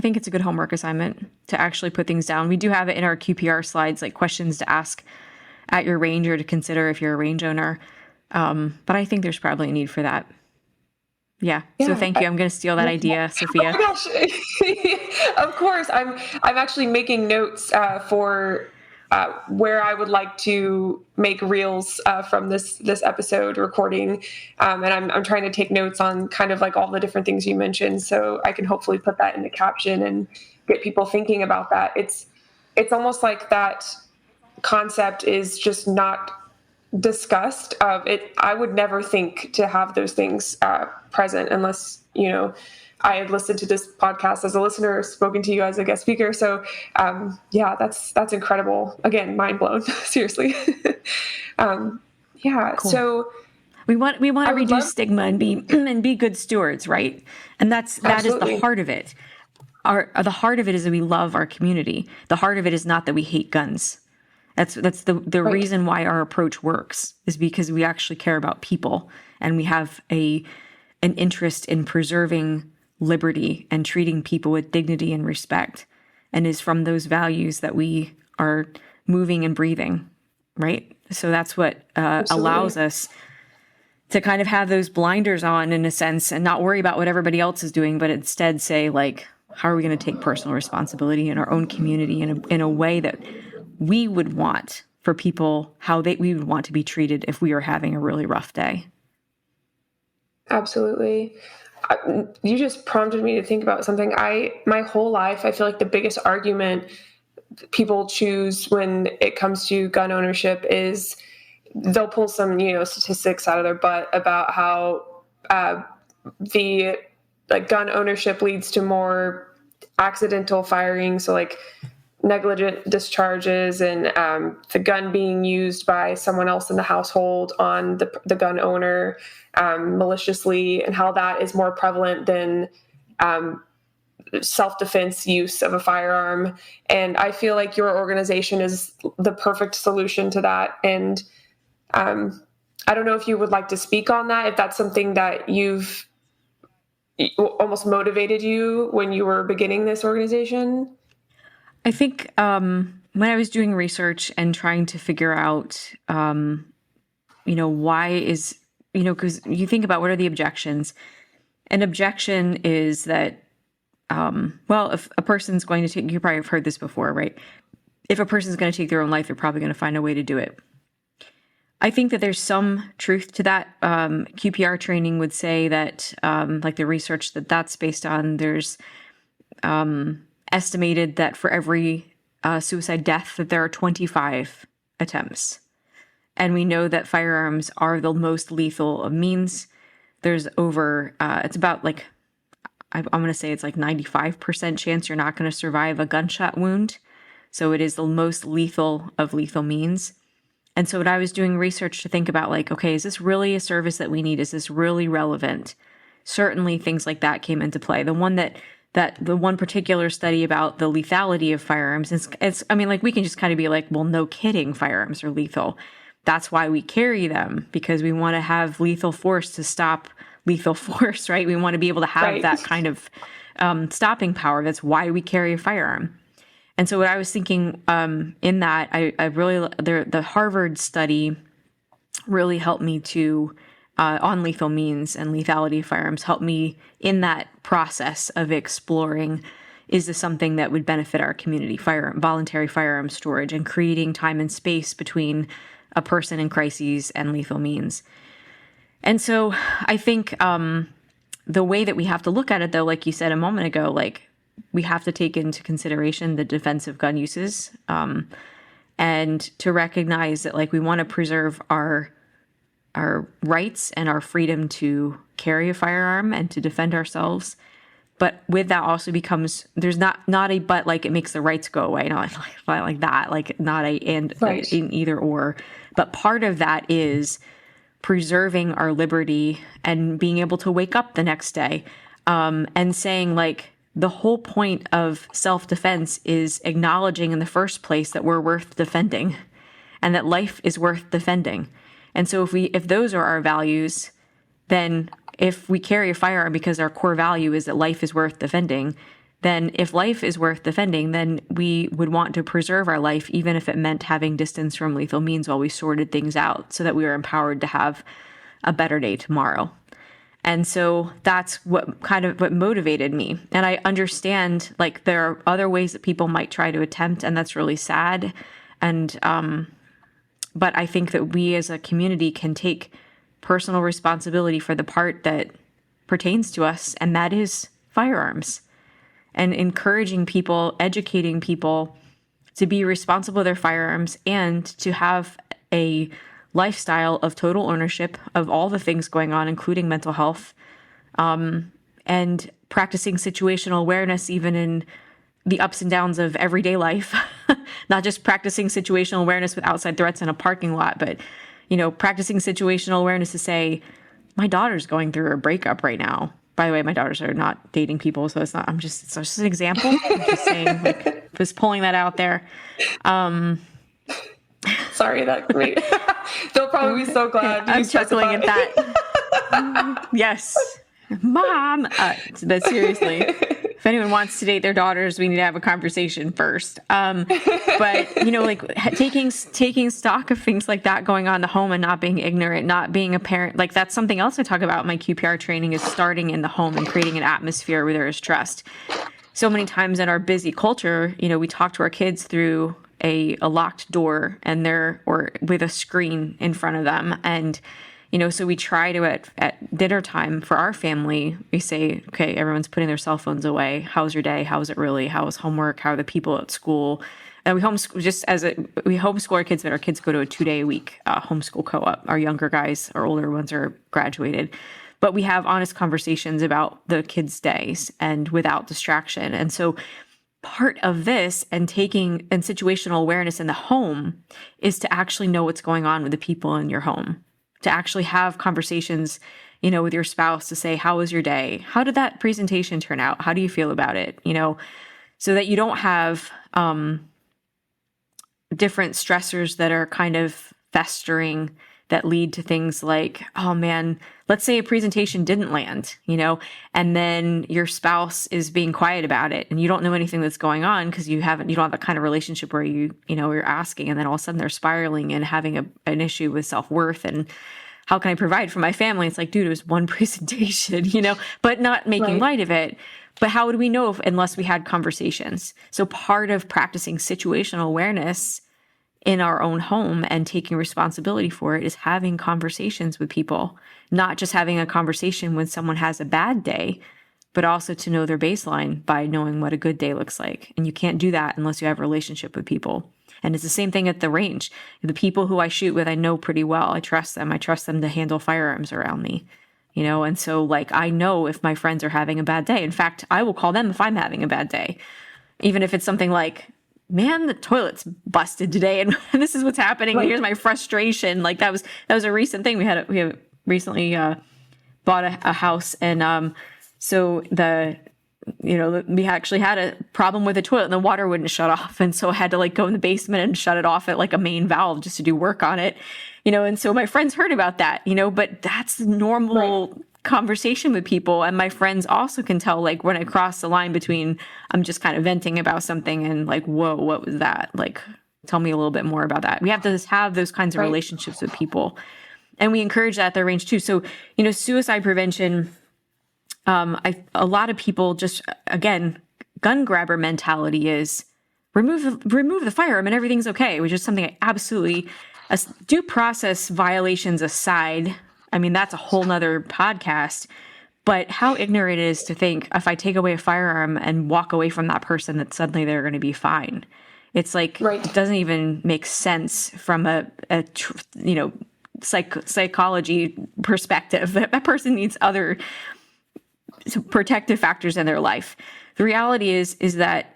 think it's a good homework assignment to actually put things down. We do have it in our QPR slides, like questions to ask at your range or to consider if you're a range owner. But I think there's probably a need for that. Yeah. So thank you. I'm going to steal that idea, Sophia. Oh my gosh. Of course. I'm actually making notes for where I would like to make reels from this episode recording, and I'm trying to take notes on kind of like all the different things you mentioned, so I can hopefully put that in the caption and get people thinking about that. It's almost like that concept is just not discussed. I would never think to have those things present unless, I had listened to this podcast as a listener or spoken to you as a guest speaker. So yeah, that's incredible. Again, mind blown. Seriously. Yeah. Cool. So we want to reduce stigma and be good stewards, right? And that is the heart of it. The heart of it is that we love our community. The heart of it is not that we hate guns. That's the right. reason why our approach works is because we actually care about people, and we have an interest in preserving liberty and treating people with dignity and respect, and is from those values that we are moving and breathing, right? So that's what allows us to kind of have those blinders on, in a sense, and not worry about what everybody else is doing, but instead say, like, how are we going to take personal responsibility in our own community in a way that we would want for people, we would want to be treated if we were having a really rough day. Absolutely. You just prompted me to think about something. My whole life, I feel like the biggest argument people choose when it comes to gun ownership is they'll pull some, statistics out of their butt about how the gun ownership leads to more accidental firing. So like negligent discharges and the gun being used by someone else in the household on the gun owner maliciously, and how that is more prevalent than self-defense use of a firearm. And I feel like your organization is the perfect solution to that. And I don't know if you would like to speak on that, if that's something that you've almost motivated you when you were beginning this organization. I think when I was doing research and trying to figure out, why is, because you think about what are the objections. An objection is that, if a person's going to take, you probably have heard this before, right? If a person's going to take their own life, they're probably going to find a way to do it. I think that there's some truth to that. QPR training would say that, like the research that's based on, there's estimated that for every suicide death that there are 25 attempts. And we know that firearms are the most lethal of means. There's it's about like, I'm going to say it's like 95% chance you're not going to survive a gunshot wound. So it is the most lethal of lethal means. And so when I was doing research to think about like, okay, is this really a service that we need? Is this really relevant? Certainly things like that came into play. The one the one particular study about the lethality of firearms, we can just kind of be like, well, no kidding, firearms are lethal. That's why we carry them, because we want to have lethal force to stop lethal force, right? We want to be able to have that kind of stopping power. That's why we carry a firearm. And so what I was thinking in that, I really, the Harvard study really helped me to, on lethal means and lethality of firearms, helped me in that process of exploring, is this something that would benefit our community, voluntary firearm storage, and creating time and space between a person in crises and lethal means. And so I think the way that we have to look at it, though, like you said a moment ago, like, we have to take into consideration the defensive gun uses, and to recognize that, like, we want to preserve our rights and our freedom to carry a firearm and to defend ourselves. But with that also becomes, there's not a but, like, it makes the rights go away, not like that, like not a and right. In either or. But part of that is preserving our liberty and being able to wake up the next day, and saying, like, the whole point of self-defense is acknowledging in the first place that we're worth defending and that life is worth defending. And so if those are our values, then if we carry a firearm because our core value is that life is worth defending, then if life is worth defending, then we would want to preserve our life, even if it meant having distance from lethal means while we sorted things out so that we were empowered to have a better day tomorrow. And so that's what motivated me. And I understand, like, there are other ways that people might try to attempt, and that's really sad. And, but I think that we as a community can take personal responsibility for the part that pertains to us, and that is firearms. and encouraging people, educating people to be responsible with their firearms and to have a lifestyle of total ownership of all the things going on, including mental health, and practicing situational awareness even in the ups and downs of everyday life, not just practicing situational awareness with outside threats in a parking lot, but, practicing situational awareness to say, my daughter's going through a breakup right now. By the way, my daughters are not dating people, so it's just an example. I'm just saying, just pulling that out there. Sorry, they'll probably be so glad. I'm chuckling at that. Yes. Mom. But seriously, if anyone wants to date their daughters, we need to have a conversation first. But taking stock of things like that going on in the home and not being ignorant, not being a parent, like that's something else I talk about in my QPR training, is starting in the home and creating an atmosphere where there is trust. So many times in our busy culture, we talk to our kids through a locked door or with a screen in front of them. And, so we try to, at dinner time for our family, we say, okay, everyone's putting their cell phones away. How's your day? How is it really? How is homework? How are the people at school? And we homeschool our kids, but our kids go to a 2-day-a-week homeschool co-op. Our younger guys, our older ones are graduated. But we have honest conversations about the kids' days and without distraction. And so part of this and situational awareness in the home is to actually know what's going on with the people in your home, to actually have conversations, with your spouse to say, how was your day? How did that presentation turn out? How do you feel about it? So that you don't have different stressors that are kind of festering that lead to things like, oh man, let's say a presentation didn't land, and then your spouse is being quiet about it and you don't know anything that's going on because you don't have that kind of relationship where you're asking, and then all of a sudden they're spiraling and having an issue with self-worth and how can I provide for my family? It's like, dude, it was one presentation, but not making light of it. But how would we know unless we had conversations? So part of practicing situational awareness in our own home and taking responsibility for it is having conversations with people, not just having a conversation when someone has a bad day, but also to know their baseline by knowing what a good day looks like. And you can't do that unless you have a relationship with people. And it's the same thing at the range. The people who I shoot with, I know pretty well. I trust them. I trust them to handle firearms around me, and so I know if my friends are having a bad day. In fact, I will call them if I'm having a bad day, even if it's something like, man, the toilet's busted today, and this is what's happening. And here's my frustration. That was a recent thing. We have recently bought a house, and so we actually had a problem with the toilet, and the water wouldn't shut off, and so I had to go in the basement and shut it off at a main valve just to do work on it, And so my friends heard about that, but that's normal conversation with people. And my friends also can tell, when I cross the line between I'm just kind of venting about something and whoa, what was that? Tell me a little bit more about that. We have to have those kinds of relationships with people. And we encourage that at their range too. So, suicide prevention, a lot of people just, again, gun grabber mentality is remove the firearm and everything's okay, which is something I absolutely, due process violations aside, that's a whole nother podcast, but how ignorant it is to think if I take away a firearm and walk away from that person, that suddenly they're going to be fine. It's it doesn't even make sense from a psychology perspective. That person needs other protective factors in their life. The reality is that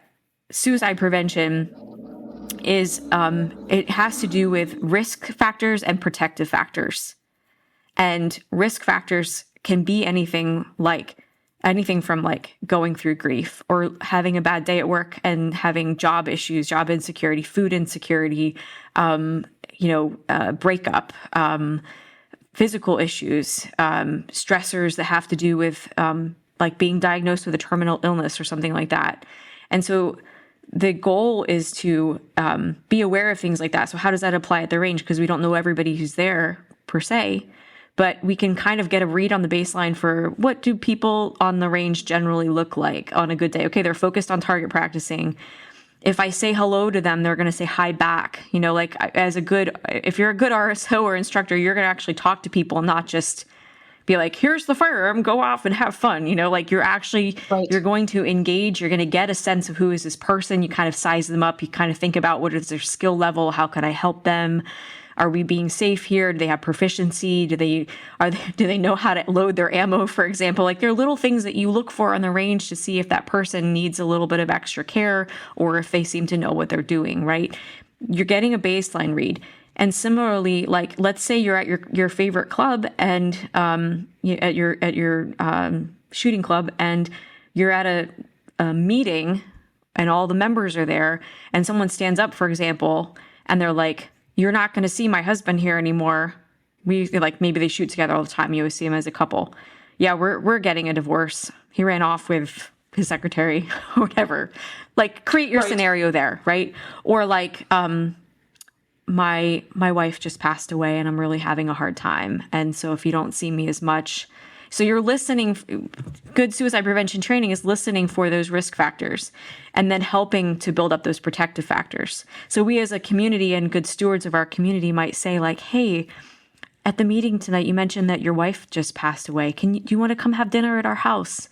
suicide prevention is, it has to do with risk factors and protective factors. And risk factors can be anything from going through grief or having a bad day at work and having job issues, job insecurity, food insecurity, breakup, physical issues, stressors that have to do with being diagnosed with a terminal illness or something like that. And so the goal is to be aware of things like that. So how does that apply at the range? Because we don't know everybody who's there per se, but we can kind of get a read on the baseline for what do people on the range generally look like on a good day. Okay, they're focused on target practicing. If I say hello to them, they're going to say hi back. If you're a good RSO or instructor, you're going to actually talk to people and not just be like, here's the firearm, go off and have fun. Like you're going to engage, you're going to get a sense of who is this person. You kind of size them up. You kind of think about what is their skill level? How can I help them? Are we being safe here? Do they have proficiency? Do they know how to load their ammo, for example? Like there are little things that you look for on the range to see if that person needs a little bit of extra care or if they seem to know what they're doing, right? You're getting a baseline read. And similarly, like let's say you're at your favorite club and at your shooting club, and you're at a meeting and all the members are there, and someone stands up, for example, and they're like, "You're not going to see my husband here anymore." Maybe they shoot together all the time. You always see them as a couple. Yeah, we're getting a divorce. He ran off with his secretary or whatever. Like create your scenario there, right? Or like my wife just passed away and I'm really having a hard time. And so if you don't see me as much, so you're listening. Good suicide prevention training is listening for those risk factors and then helping to build up those protective factors. So we as a community and good stewards of our community might say like, hey, at the meeting tonight, you mentioned that your wife just passed away. Do you want to come have dinner at our house?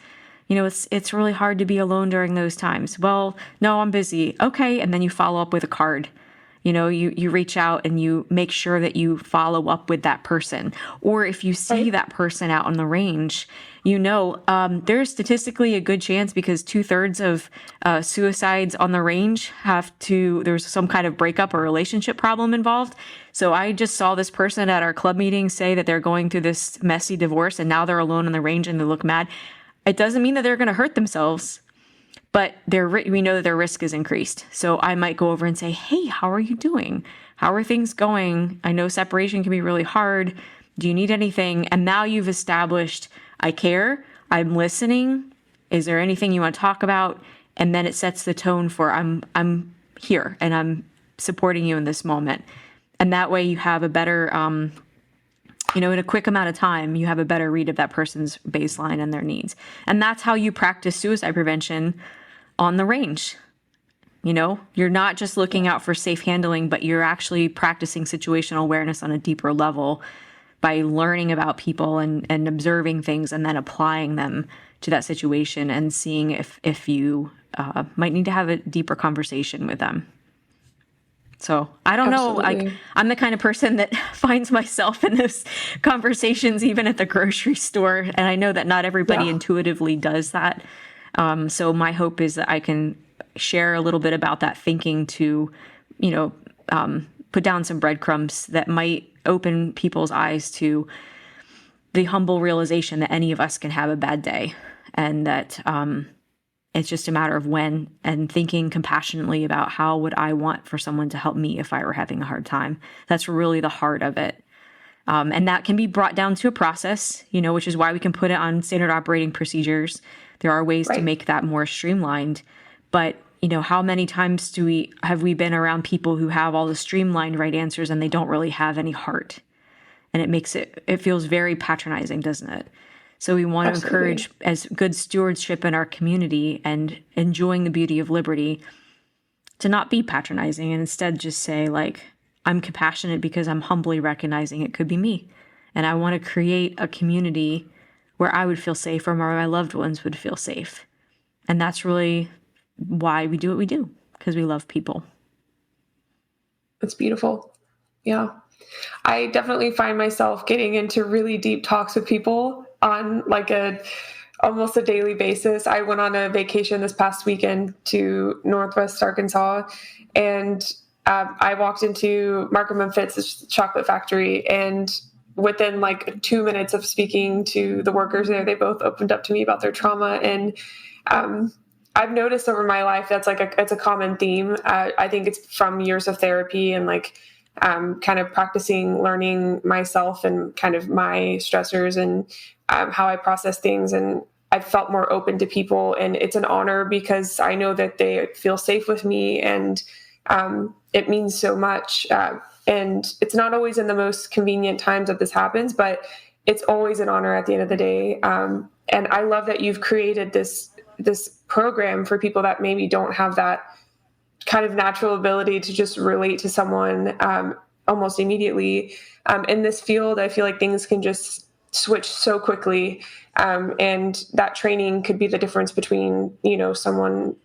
It's really hard to be alone during those times. Well, no, I'm busy. Okay. And then you follow up with a card. You reach out and you make sure that you follow up with that person. Or if you see that person out on the range, there's statistically a good chance because 2/3 of suicides on the range there's some kind of breakup or relationship problem involved. So I just saw this person at our club meeting say that they're going through this messy divorce and now they're alone on the range and they look mad. It doesn't mean that they're going to hurt themselves. But we know that their risk is increased. So I might go over and say, hey, how are you doing? How are things going? I know separation can be really hard. Do you need anything? And now you've established, I care, I'm listening. Is there anything you want to talk about? And then it sets the tone for I'm here and I'm supporting you in this moment. And that way you have a better, in a quick amount of time, you have a better read of that person's baseline and their needs. And that's how you practice suicide prevention on the range. You're not just looking out for safe handling, but you're actually practicing situational awareness on a deeper level by learning about people and observing things and then applying them to that situation and seeing if you might need to have a deeper conversation with them. So I don't know, I'm the kind of person that finds myself in those conversations, even at the grocery store. And I know that not everybody intuitively does that. So my hope is that I can share a little bit about that thinking to, put down some breadcrumbs that might open people's eyes to the humble realization that any of us can have a bad day and that, it's just a matter of when, and thinking compassionately about how would I want for someone to help me if I were having a hard time. That's really the heart of it. And that can be brought down to a process, which is why we can put it on standard operating procedures. There are ways to make that more streamlined. But, how many times have we been around people who have all the streamlined right answers and they don't really have any heart? And it feels very patronizing, doesn't it? So we want to encourage, as good stewardship in our community and enjoying the beauty of liberty, to not be patronizing and instead just say, like, I'm compassionate because I'm humbly recognizing it could be me. And I want to create a community where I would feel safe or where my loved ones would feel safe. And that's really why we do what we do, because we love people. It's beautiful. Yeah. I definitely find myself getting into really deep talks with people on like almost a daily basis. I went on a vacation this past weekend to Northwest Arkansas, and I walked into Markham and Fitz's chocolate factory, and within like 2 minutes of speaking to the workers there, they both opened up to me about their trauma. And I've noticed over my life that's it's a common theme. I think it's from years of therapy and kind of practicing learning myself and kind of my stressors and how I process things. And I've felt more open to people, and it's an honor because I know that they feel safe with me, and it means so much. And it's not always in the most convenient times that this happens, but it's always an honor at the end of the day. And I love that you've created this program for people that maybe don't have that kind of natural ability to just relate to someone almost immediately. In this field, I feel like things can just switch so quickly. And that training could be the difference between, someone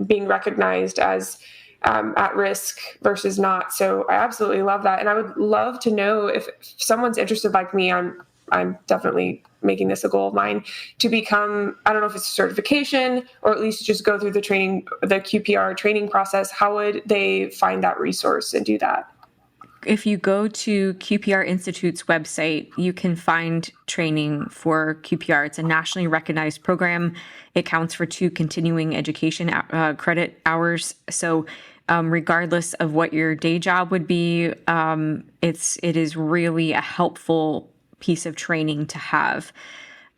being recognized as at risk versus not. So I absolutely love that. And I would love to know if someone's interested like me. I'm definitely making this a goal of mine to become, I don't know if it's a certification or at least just go through the QPR training process. How would they find that resource and do that? If you go to QPR Institute's website, you can find training for QPR. It's a nationally recognized program. It counts for 2 continuing education credit hours. So regardless of what your day job would be, it is really a helpful piece of training to have.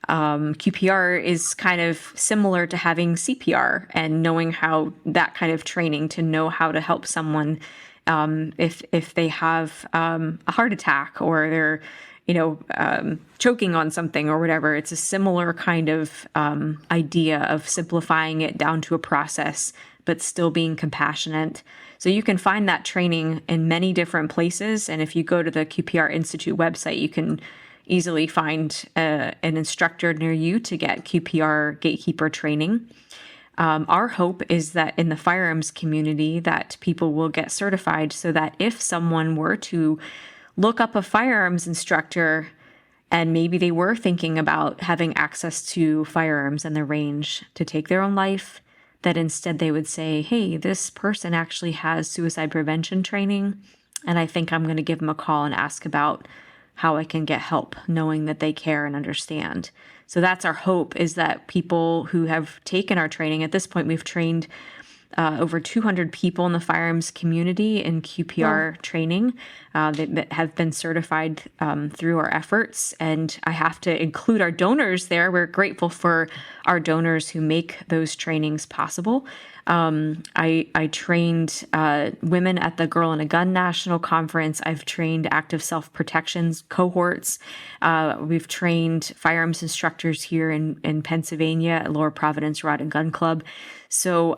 QPR is kind of similar to having CPR and knowing how that kind of training to know how to help someone if they have a heart attack or they're choking on something or whatever. It's a similar kind of idea of simplifying it down to a process, but still being compassionate. So you can find that training in many different places. And if you go to the QPR Institute website, you can easily find an instructor near you to get QPR gatekeeper training. Our hope is that in the firearms community that people will get certified so that if someone were to look up a firearms instructor and maybe they were thinking about having access to firearms in the range to take their own life, that instead they would say, hey, this person actually has suicide prevention training, and I think I'm going to give them a call and ask about how I can get help, knowing that they care and understand. So that's our hope, is that people who have taken our training, at this point we've trained over 200 people in the firearms community in QPR training that have been certified through our efforts. And I have to include our donors there. We're grateful for our donors who make those trainings possible. I trained women at the Girl and a Gun National Conference. I've trained active self-protection cohorts. We've trained firearms instructors here in Pennsylvania at Lower Providence Rod and Gun Club. So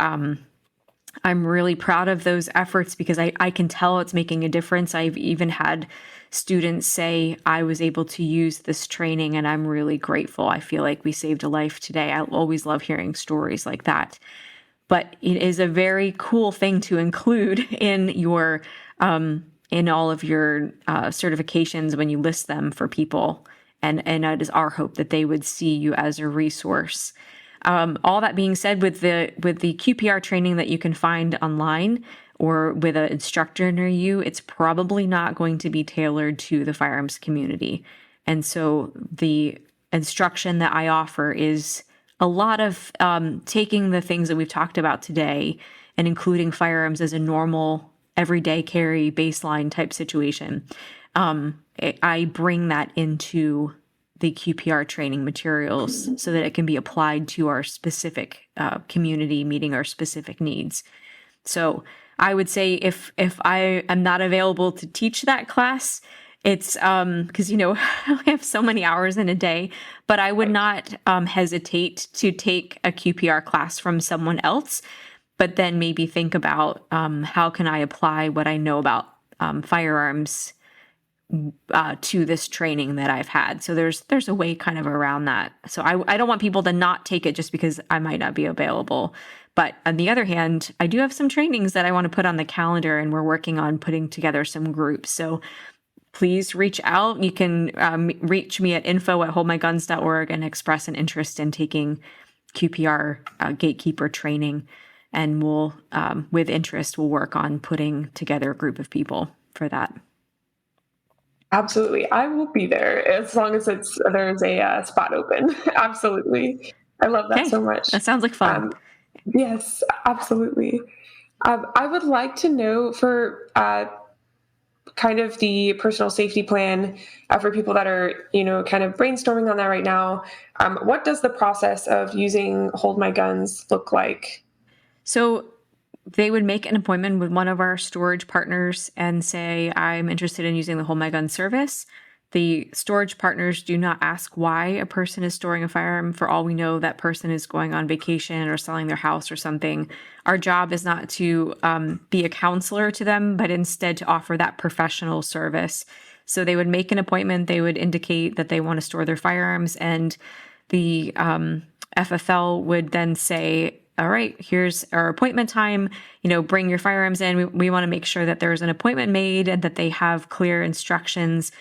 I'm really proud of those efforts because I can tell it's making a difference. I've even had students say, I was able to use this training and I'm really grateful. I feel like we saved a life today. I always love hearing stories like that. But it is a very cool thing to include in your in all of your certifications when you list them for people. And it is our hope that they would see you as a resource. All that being said, with the QPR training that you can find online or with an instructor near you, it's probably not going to be tailored to the firearms community. And so the instruction that I offer is a lot of taking the things that we've talked about today and including firearms as a normal everyday carry baseline type situation. I bring that into the QPR training materials so that it can be applied to our specific community, meeting our specific needs. So I would say if I am not available to teach that class, it's because, I have so many hours in a day, but I would not hesitate to take a QPR class from someone else, but then maybe think about how can I apply what I know about firearms to this training that I've had. So there's a way kind of around that. So I don't want people to not take it just because I might not be available. But on the other hand, I do have some trainings that I want to put on the calendar, and we're working on putting together some groups. So please reach out. You can reach me at info@holdmyguns.org and express an interest in taking QPR gatekeeper training. And we'll, with interest, we'll work on putting together a group of people for that. Absolutely. I will be there as long as there's a spot open. Absolutely. I love that so much. That sounds like fun. Yes, absolutely. I would like to know for kind of the personal safety plan for people that are, kind of brainstorming on that right now. What does the process of using Hold My Guns look like? So they would make an appointment with one of our storage partners and say, I'm interested in using the Hold My Gun service. The storage partners do not ask why a person is storing a firearm. For all we know, that person is going on vacation or selling their house or something. Our job is not to be a counselor to them, but instead to offer that professional service. So they would make an appointment. They would indicate that they want to store their firearms, and the FFL would then say, all right, here's our appointment time, bring your firearms in. We want to make sure that there's an appointment made and that they have clear instructions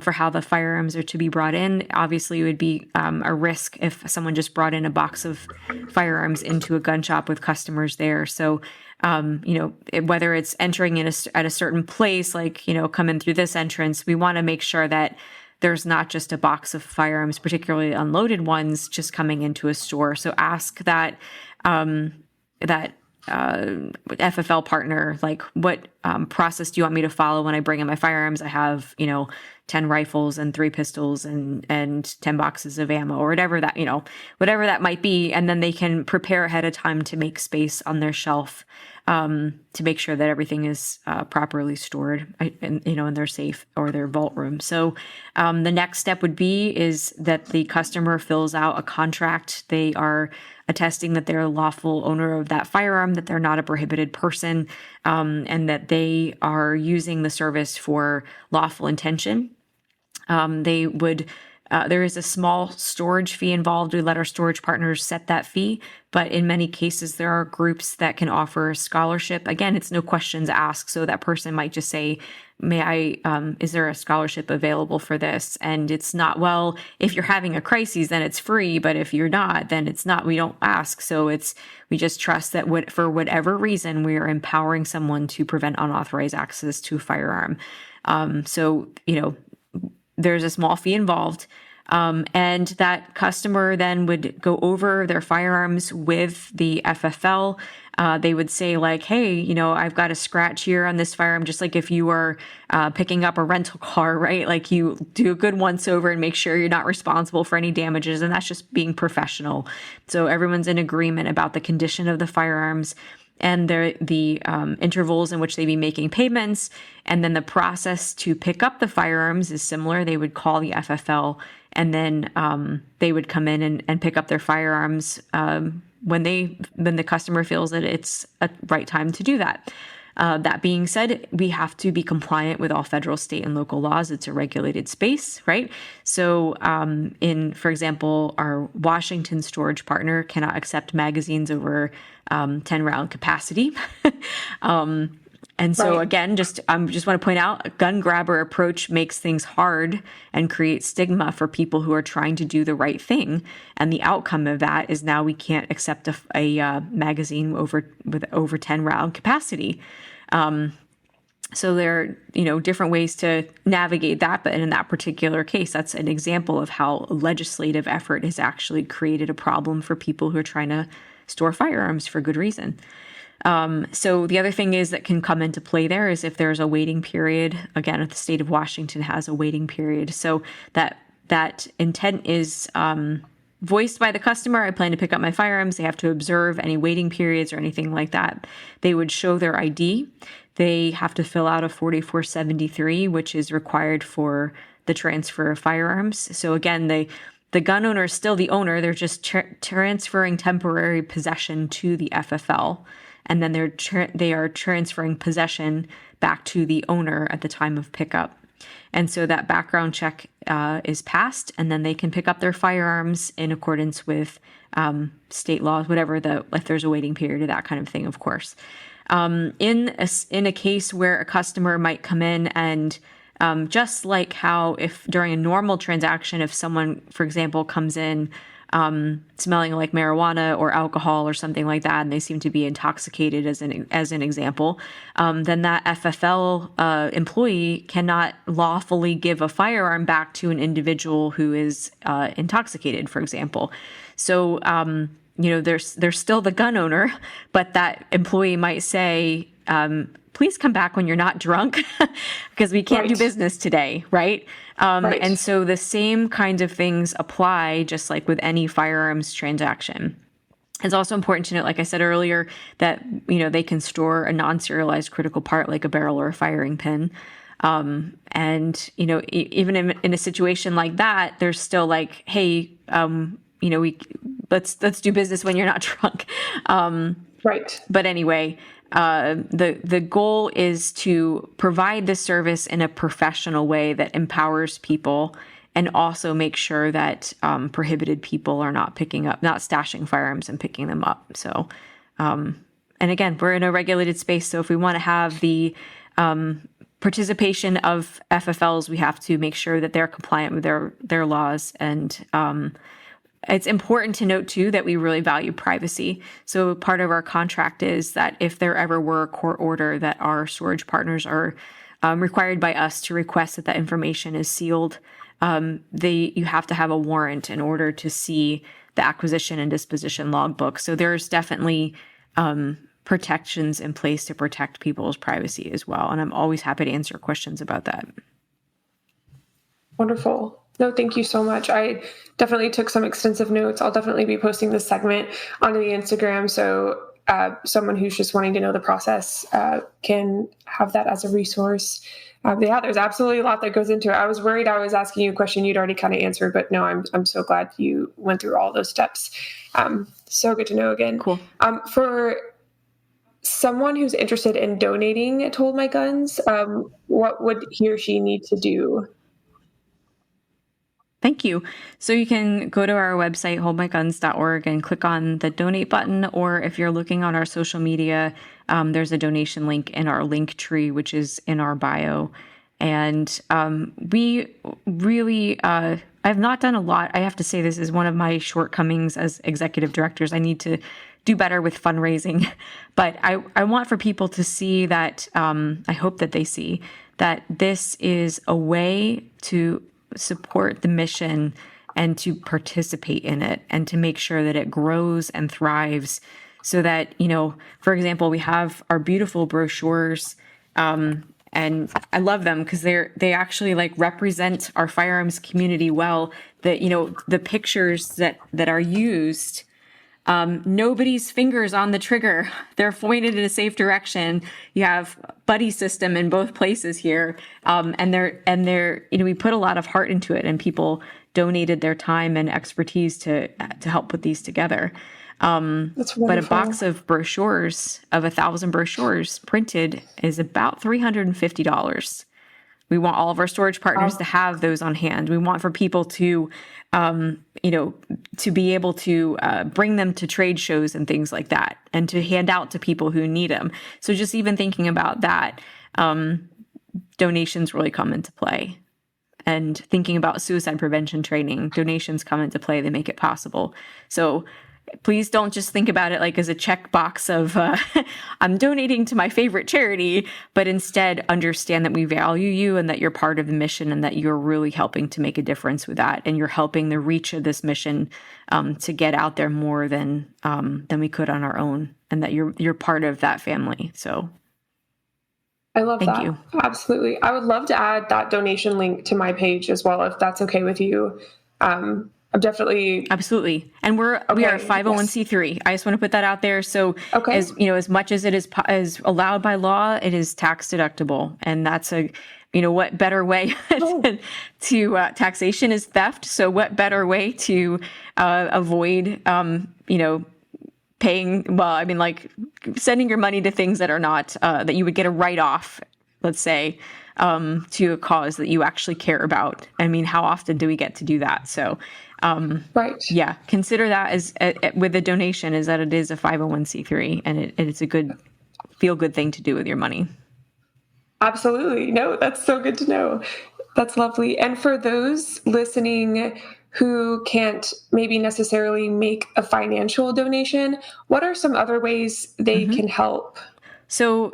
for how the firearms are to be brought in. Obviously, it would be a risk if someone just brought in a box of firearms into a gun shop with customers there. So, whether it's entering in at a certain place, like, come in through this entrance, we want to make sure that there's not just a box of firearms, particularly unloaded ones, just coming into a store. So ask that FFL partner, like, what process do you want me to follow when I bring in my firearms? I have, 10 rifles and 3 pistols and 10 boxes of ammo, or whatever that might be. And then they can prepare ahead of time to make space on their shelf to make sure that everything is properly stored in their safe or their vault room. So the next step would be is that the customer fills out a contract. They are attesting that they're a lawful owner of that firearm, that they're not a prohibited person, and that they are using the service for lawful intention. There is a small storage fee involved. We let our storage partners set that fee, but in many cases, there are groups that can offer a scholarship. Again, it's no questions asked. So that person might just say, is there a scholarship available for this? And it's not, well, if you're having a crisis, then it's free. But if you're not, then it's not, we don't ask. So we just trust that for whatever reason, we are empowering someone to prevent unauthorized access to a firearm. There's a small fee involved. And that customer then would go over their firearms with the FFL. They would say, like, hey, I've got a scratch here on this firearm, just like if you were picking up a rental car, right? Like, you do a good once over and make sure you're not responsible for any damages. And that's just being professional. So everyone's in agreement about the condition of the firearms and the intervals in which they'd be making payments. And then the process to pick up the firearms is similar. They would call the FFL, and then they would come in and pick up their firearms when the customer feels that it's a right time to do that. That being said, we have to be compliant with all federal, state, and local laws. It's a regulated space, right? So for example, our Washington storage partner cannot accept magazines over 10-round capacity. And so, again, just want to point out, a gun grabber approach makes things hard and creates stigma for people who are trying to do the right thing. And the outcome of that is now we can't accept a magazine with over 10-round capacity. So there are, different ways to navigate that. But in that particular case, that's an example of how legislative effort has actually created a problem for people who are trying to store firearms for good reason. So the other thing is that can come into play there is if there's a waiting period. Again, if the state of Washington has a waiting period. So that intent is voiced by the customer. I plan to pick up my firearms. They have to observe any waiting periods or anything like that. They would show their ID. They have to fill out a 4473, which is required for the transfer of firearms. So again, the gun owner is still the owner. They're just transferring temporary possession to the FFL. And then they are transferring possession back to the owner at the time of pickup. And so that background check is passed, and then they can pick up their firearms in accordance with state laws, if there's a waiting period or that kind of thing, of course. In a case where a customer might come in and just like how if during a normal transaction, if someone, for example, comes in smelling like marijuana or alcohol or something like that, and they seem to be intoxicated as an example, then that FFL employee cannot lawfully give a firearm back to an individual who is intoxicated, for example. So, they're still the gun owner, but that employee might say, please come back when you're not drunk because we can't do business today, right? And so the same kinds of things apply just like with any firearms transaction. It's also important to note, like I said earlier, that, they can store a non-serialized critical part like a barrel or a firing pin. And, even in a situation like that, there's still like, hey, let's do business when you're not drunk. But anyway, the goal is to provide the service in a professional way that empowers people, and also make sure that prohibited people are not stashing firearms and picking them up. So, and again, we're in a regulated space, so if we want to have the participation of FFLs, we have to make sure that they're compliant with their laws. And it's important to note, too, that we really value privacy. So part of our contract is that if there ever were a court order, that our storage partners are required by us to request that information is sealed. You have to have a warrant in order to see the acquisition and disposition logbook. So there's definitely protections in place to protect people's privacy as well. And I'm always happy to answer questions about that. Wonderful. No, thank you so much. I definitely took some extensive notes. I'll definitely be posting this segment onto the Instagram, so someone who's just wanting to know the process can have that as a resource. Yeah, there's absolutely a lot that goes into it. I was worried I was asking you a question you'd already kind of answered, but no, I'm so glad you went through all those steps. So good to know again. Cool. For someone who's interested in donating to Hold My Guns, what would he or she need to do? Thank you. So you can go to our website, holdmyguns.org, and click on the donate button. Or if you're looking on our social media, there's a donation link in our link tree, which is in our bio. And we really, I've not done a lot. I have to say this is one of my shortcomings as executive directors. I need to do better with fundraising. But I want for people to see that, I hope that they see that this is a way to support the mission and to participate in it and to make sure that it grows and thrives, so that, for example, we have our beautiful brochures, and I love them because they actually represent our firearms community well. The pictures that are used, nobody's fingers on the trigger. They're pointed in a safe direction. You have buddy system in both places here. And they're, we put a lot of heart into it, and people donated their time and expertise to help put these together. That's wonderful. But a box of brochures, of 1,000 brochures printed, is about $350. We want all of our storage partners to have those on hand. We want for people to, to be able to bring them to trade shows and things like that, and to hand out to people who need them. So just even thinking about that, donations really come into play. And thinking about suicide prevention training, donations come into play. They make it possible. So please don't just think about it as a checkbox of I'm donating to my favorite charity, but instead understand that we value you and that you're part of the mission, and that you're really helping to make a difference with that, and you're helping the reach of this mission to get out there more than we could on our own, and that you're part of that family. So I love that. Thank you. Absolutely. I would love to add that donation link to my page as well, if that's okay with you. I'm definitely. Absolutely. And we are a 501c3. I just want to put that out there. So as much as it is allowed by law, it is tax deductible. And that's what better way to taxation is theft. So what better way to avoid, paying, sending your money to things that are not, that you would get a write-off, let's say, to a cause that you actually care about. I mean, how often do we get to do that? So, right. Yeah, consider that as with a donation, is that it is a 501c3, and it's a good feel-good thing to do with your money. Absolutely. No, that's so good to know. That's lovely. And for those listening who can't maybe necessarily make a financial donation, what are some other ways they can help? So,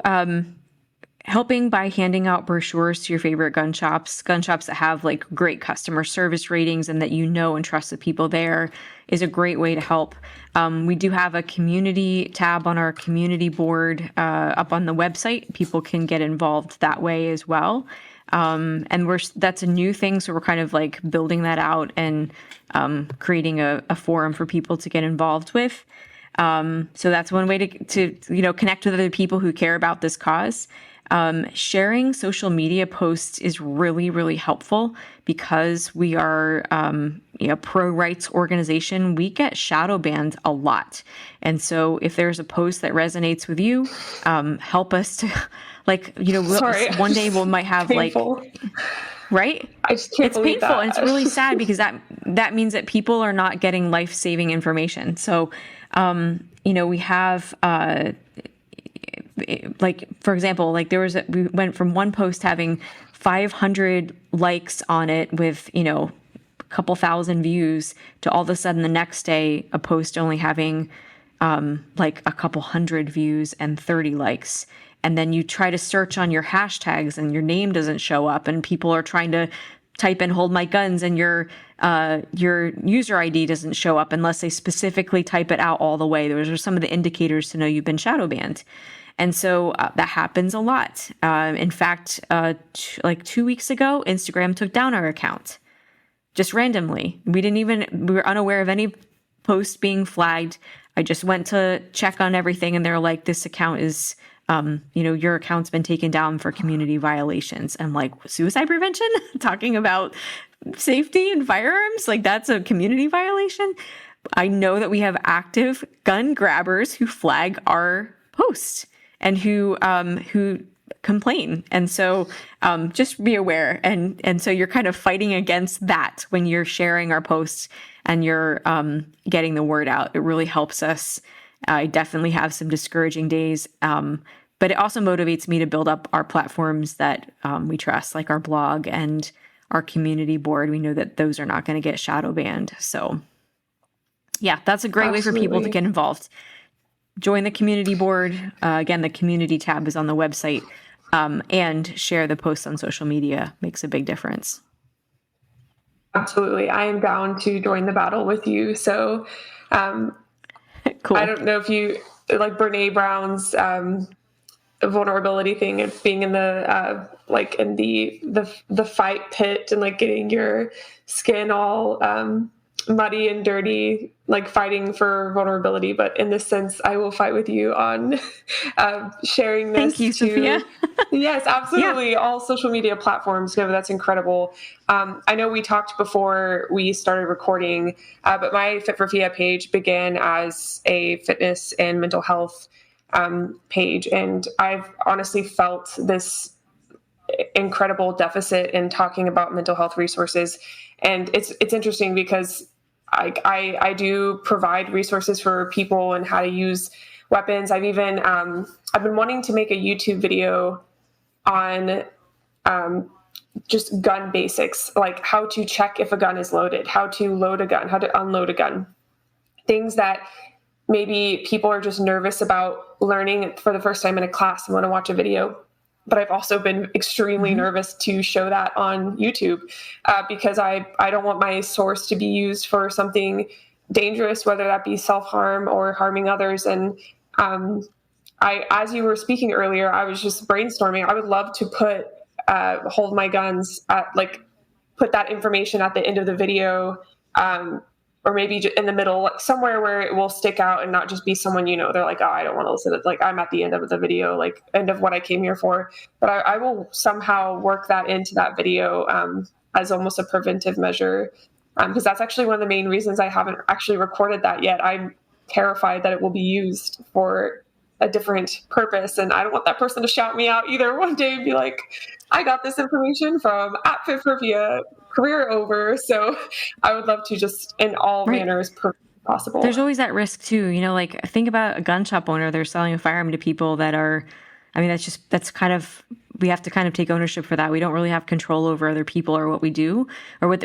helping by handing out brochures to your favorite gun shops that have great customer service ratings and that and trust the people there, is a great way to help. We do have a community tab on our community board up on the website. People can get involved that way as well. And that's a new thing, so we're kind of building that out and creating a forum for people to get involved with. So that's one way to connect with other people who care about this cause. Sharing social media posts is really, really helpful because we are a pro-rights organization. We get shadow banned a lot. And so if there's a post that resonates with you, help us to Sorry, one day we might have painful. Right? I just can't It's believe painful that. and it's really sad because that means that people are not getting life-saving information. So, we have, for example, we went from one post having 500 likes on it with, a couple thousand views to all of a sudden the next day, a post only having, a couple hundred views and 30 likes. And then you try to search on your hashtags and your name doesn't show up and people are trying to type in "hold my guns" and your user ID doesn't show up unless they specifically type it out all the way. Those are some of the indicators to know you've been shadow banned. And so that happens a lot. In fact, 2 weeks ago, Instagram took down our account just randomly. We were unaware of any posts being flagged. I just went to check on everything and they're like, this account is, your account's been taken down for community violations. I'm like, suicide prevention? Talking about safety and firearms? Like that's a community violation? I know that we have active gun grabbers who flag our posts and who complain. And so just be aware. And so you're kind of fighting against that when you're sharing our posts and you're getting the word out. It really helps us. I definitely have some discouraging days. But it also motivates me to build up our platforms that we trust, like our blog and our community board. We know that those are not going to get shadow banned. So yeah, that's a great way for people to get involved. Join the community board. Again, the community tab is on the website, and share the posts on social media makes a big difference. Absolutely. I am down to join the battle with you. So cool. I don't know if you like Brene Brown's vulnerability thing of being in the in the fight pit and like getting your skin all muddy and dirty, like fighting for vulnerability. But in this sense, I will fight with you on sharing this. Thank you, Sophia. Yes, absolutely. Yeah. All social media platforms. No, that's incredible. I know we talked before we started recording, but my Fit for FIA page began as a fitness and mental health page. And I've honestly felt this incredible deficit in talking about mental health resources. And it's interesting because I do provide resources for people and how to use weapons. I've even, I've been wanting to make a YouTube video on just gun basics, like how to check if a gun is loaded, how to load a gun, how to unload a gun, things that maybe people are just nervous about learning for the first time in a class and want to watch a video. But I've also been extremely nervous to show that on YouTube because I don't want my source to be used for something dangerous, whether that be self-harm or harming others. And as you were speaking earlier, I was just brainstorming. I would love to put hold my guns put that information at the end of the video, or maybe in the middle, like somewhere where it will stick out and not just be someone, they're like, oh, I don't want to listen to it. Like I'm at the end of the video, like end of what I came here for. But I will somehow work that into that video as almost a preventive measure. Because that's actually one of the main reasons I haven't actually recorded that yet. I'm terrified that it will be used for a different purpose. And I don't want that person to shout me out either one day and be like, I got this information from @Fit4Via, career over. So I would love to just in all manners possible. There's always that risk too, like think about a gun shop owner. They're selling a firearm to people that are, we have to kind of take ownership for that. We don't really have control over other people or what we do, or what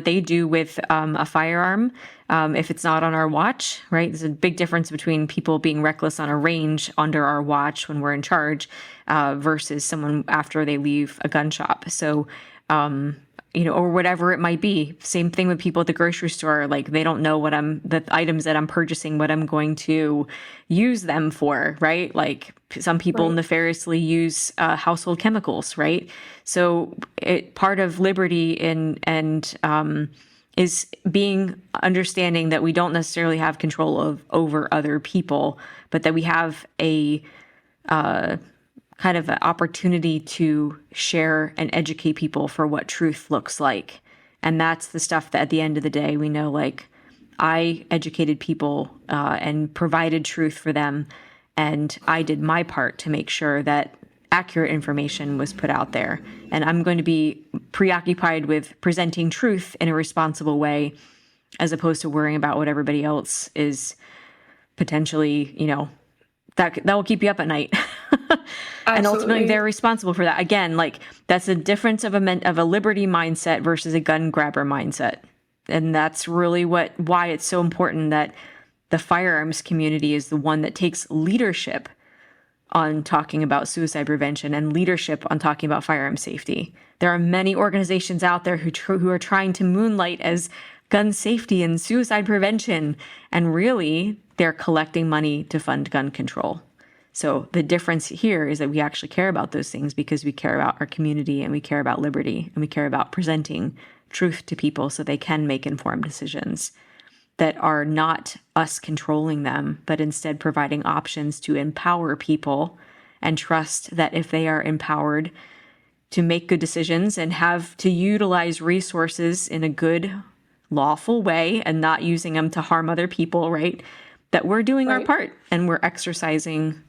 they do with a firearm if it's not on our watch, right? There's a big difference between people being reckless on a range under our watch when we're in charge versus someone after they leave a gun shop. So, or whatever it might be. Same thing with people at the grocery store. Like they don't know the items that I'm purchasing, what I'm going to use them for, right? Like some people nefariously use household chemicals, right? So part of liberty and is understanding that we don't necessarily have control over other people, but that we have a kind of an opportunity to share and educate people for what truth looks like. And that's the stuff that at the end of the day, we know, like, I educated people and provided truth for them. And I did my part to make sure that accurate information was put out there. And I'm going to be preoccupied with presenting truth in a responsible way, as opposed to worrying about what everybody else is potentially, that will keep you up at night. And ultimately they're responsible for that. Again, like, that's a difference of a liberty mindset versus a gun grabber mindset. And that's really why it's so important that the firearms community is the one that takes leadership on talking about suicide prevention and leadership on talking about firearm safety. There are many organizations out there who are trying to moonlight as gun safety and suicide prevention, and really they're collecting money to fund gun control. So the difference here is that we actually care about those things because we care about our community and we care about liberty and we care about presenting truth to people so they can make informed decisions that are not us controlling them, but instead providing options to empower people and trust that if they are empowered to make good decisions and have to utilize resources in a good, lawful way and not using them to harm other people, right? That we're doing our part and we're exercising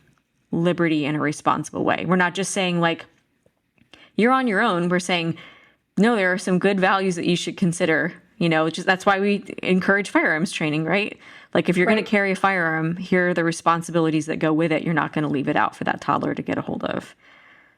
liberty in a responsible way. We're not just saying, like, you're on your own. We're saying, no, there are some good values that you should consider. That's why we encourage firearms training, right? Like, if you're going to carry a firearm, here are the responsibilities that go with it. You're not going to leave it out for that toddler to get a hold of.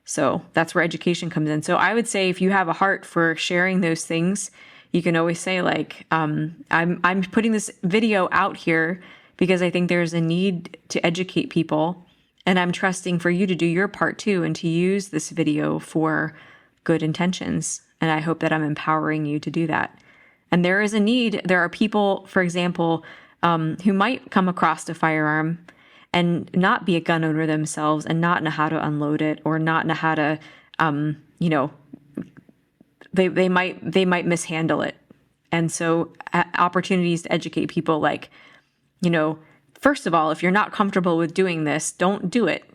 So that's where education comes in. So I would say if you have a heart for sharing those things, you can always say, like, I'm putting this video out here because I think there's a need to educate people. And I'm trusting for you to do your part too and to use this video for good intentions. And I hope that I'm empowering you to do that. And there is a need. There are people, for example, who might come across a firearm and not be a gun owner themselves and not know how to unload it or not know how to, they might mishandle it. And so opportunities to educate people, like, first of all, if you're not comfortable with doing this, don't do it,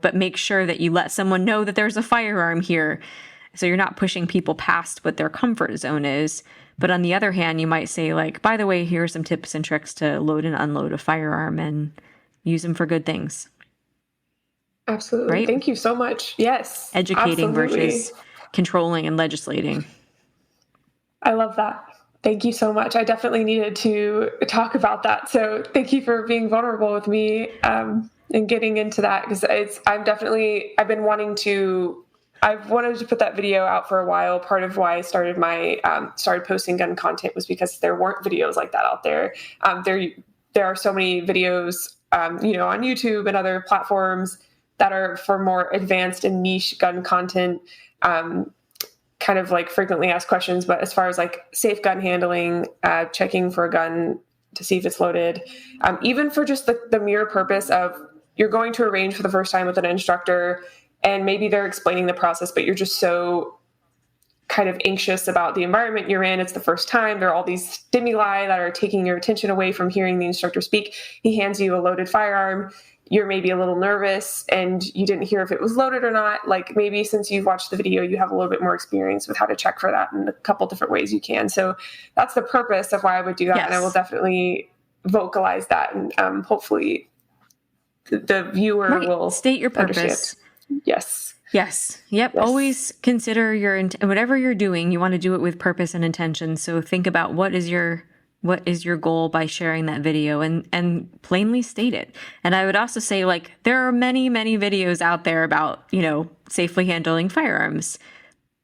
but make sure that you let someone know that there's a firearm here. So you're not pushing people past what their comfort zone is. But on the other hand, you might say, like, by the way, here are some tips and tricks to load and unload a firearm and use them for good things. Absolutely. Right? Thank you so much. Yes. Educating absolutely. Versus controlling and legislating. I love that. Thank you so much. I definitely needed to talk about that. So thank you for being vulnerable with me and getting into that, because I've wanted to put that video out for a while. Part of why I started started posting gun content was because there weren't videos like that out there. There are so many videos, on YouTube and other platforms that are for more advanced and niche gun content, kind of like frequently asked questions. But as far as like safe gun handling, checking for a gun to see if it's loaded, even for just the mere purpose of you're going to a range for the first time with an instructor, and maybe they're explaining the process, but you're just so kind of anxious about the environment you're in. It's the first time. There are all these stimuli that are taking your attention away from hearing the instructor speak. He hands you a loaded firearm. You're maybe a little nervous and you didn't hear if it was loaded or not. Like, maybe since you've watched the video, you have a little bit more experience with how to check for that in a couple different ways you can. So that's the purpose of why I would do that. Yes. And I will definitely vocalize that. And hopefully the viewer will state your purpose. Understand. Yes. Yes. Yep. Yes. Always consider whatever you're doing, you want to do it with purpose and intention. So think about what is your goal by sharing that video, and plainly state it. And I would also say, like, there are many, many videos out there about, safely handling firearms,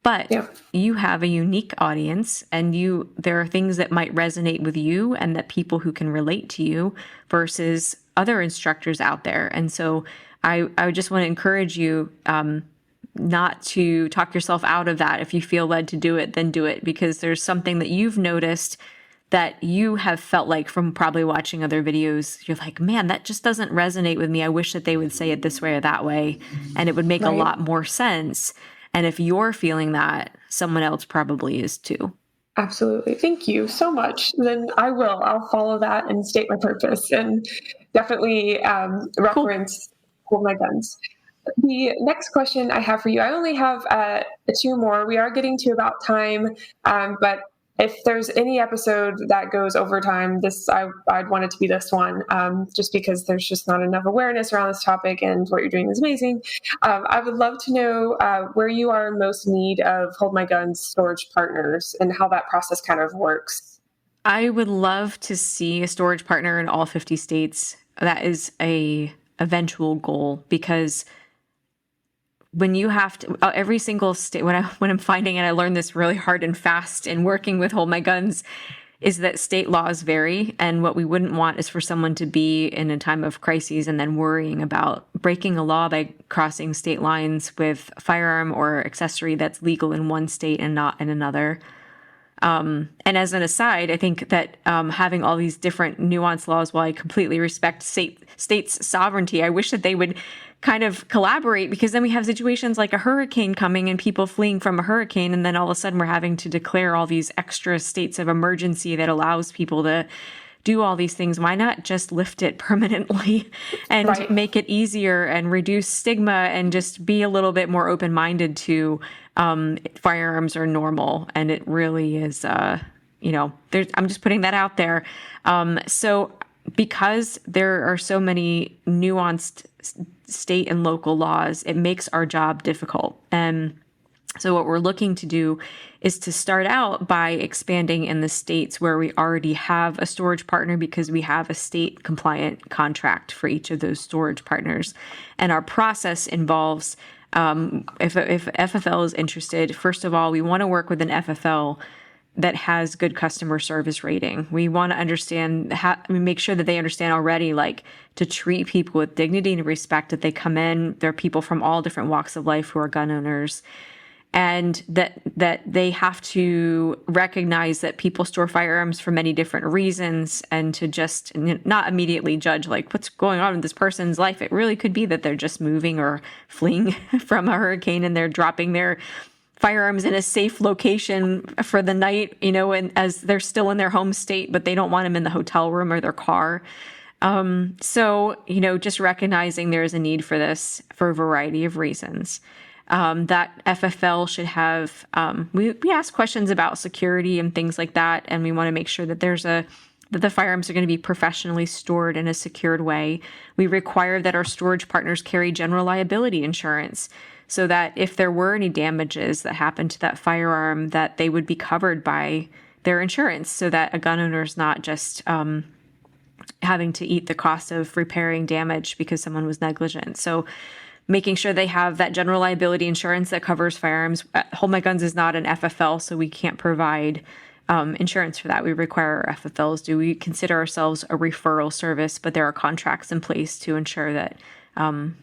but you have a unique audience and there are things that might resonate with you and that people who can relate to you versus other instructors out there. And so I would just want to encourage you not to talk yourself out of that. If you feel led to do it, then do it, because there's something that you've noticed that you have felt like from probably watching other videos. You're like, man, that just doesn't resonate with me. I wish that they would say it this way or that way, and it would make a lot more sense. And if you're feeling that, someone else probably is too. Absolutely. Thank you so much. Then I'll follow that and state my purpose and definitely reference Hold My Guns. The next question I have for you, I only have two more. We are getting to about time, but if there's any episode that goes over time, I'd want it to be this one, just because there's just not enough awareness around this topic, and what you're doing is amazing. I would love to know where you are most in need of Hold My Guns storage partners and how that process kind of works. I would love to see a storage partner in all 50 states. That is a eventual goal, because when you have to, every single state, when I'm finding, and I learned this really hard and fast in working with Hold My Guns, is that state laws vary. And what we wouldn't want is for someone to be in a time of crises and then worrying about breaking a law by crossing state lines with a firearm or accessory that's legal in one state and not in another. And as an aside, I think that having all these different nuanced laws, while I completely respect states' sovereignty, I wish that they would kind of collaborate, because then we have situations like a hurricane coming and people fleeing from a hurricane, and then all of a sudden we're having to declare all these extra states of emergency that allows people to do all these things. Why not just lift it permanently and make it easier and reduce stigma and just be a little bit more open-minded to firearms are normal, and it really is, I'm just putting that out there. So because there are so many nuanced state and local laws, it makes our job difficult. And so what we're looking to do is to start out by expanding in the states where we already have a storage partner, because we have a state compliant contract for each of those storage partners. And our process involves, if FFL is interested, first of all, we want to work with an FFL that has good customer service rating. We want to understand make sure that they understand already, like, to treat people with dignity and respect, that they come in. There are people from all different walks of life who are gun owners, and that they have to recognize that people store firearms for many different reasons, and to just not immediately judge, like, what's going on in this person's life. It really could be that they're just moving or fleeing from a hurricane, and they're dropping their firearms in a safe location for the night, and as they're still in their home state, but they don't want them in the hotel room or their car. So, just recognizing there is a need for this for a variety of reasons. That FFL should have, we ask questions about security and things like that, and we want to make sure that that the firearms are going to be professionally stored in a secured way. We require that our storage partners carry general liability insurance, so that if there were any damages that happened to that firearm, that they would be covered by their insurance, so that a gun owner is not just having to eat the cost of repairing damage because someone was negligent. So making sure they have that general liability insurance that covers firearms. Hold My Guns is not an FFL, so we can't provide insurance for that. We require our FFLs do. We consider ourselves a referral service, but there are contracts in place to ensure that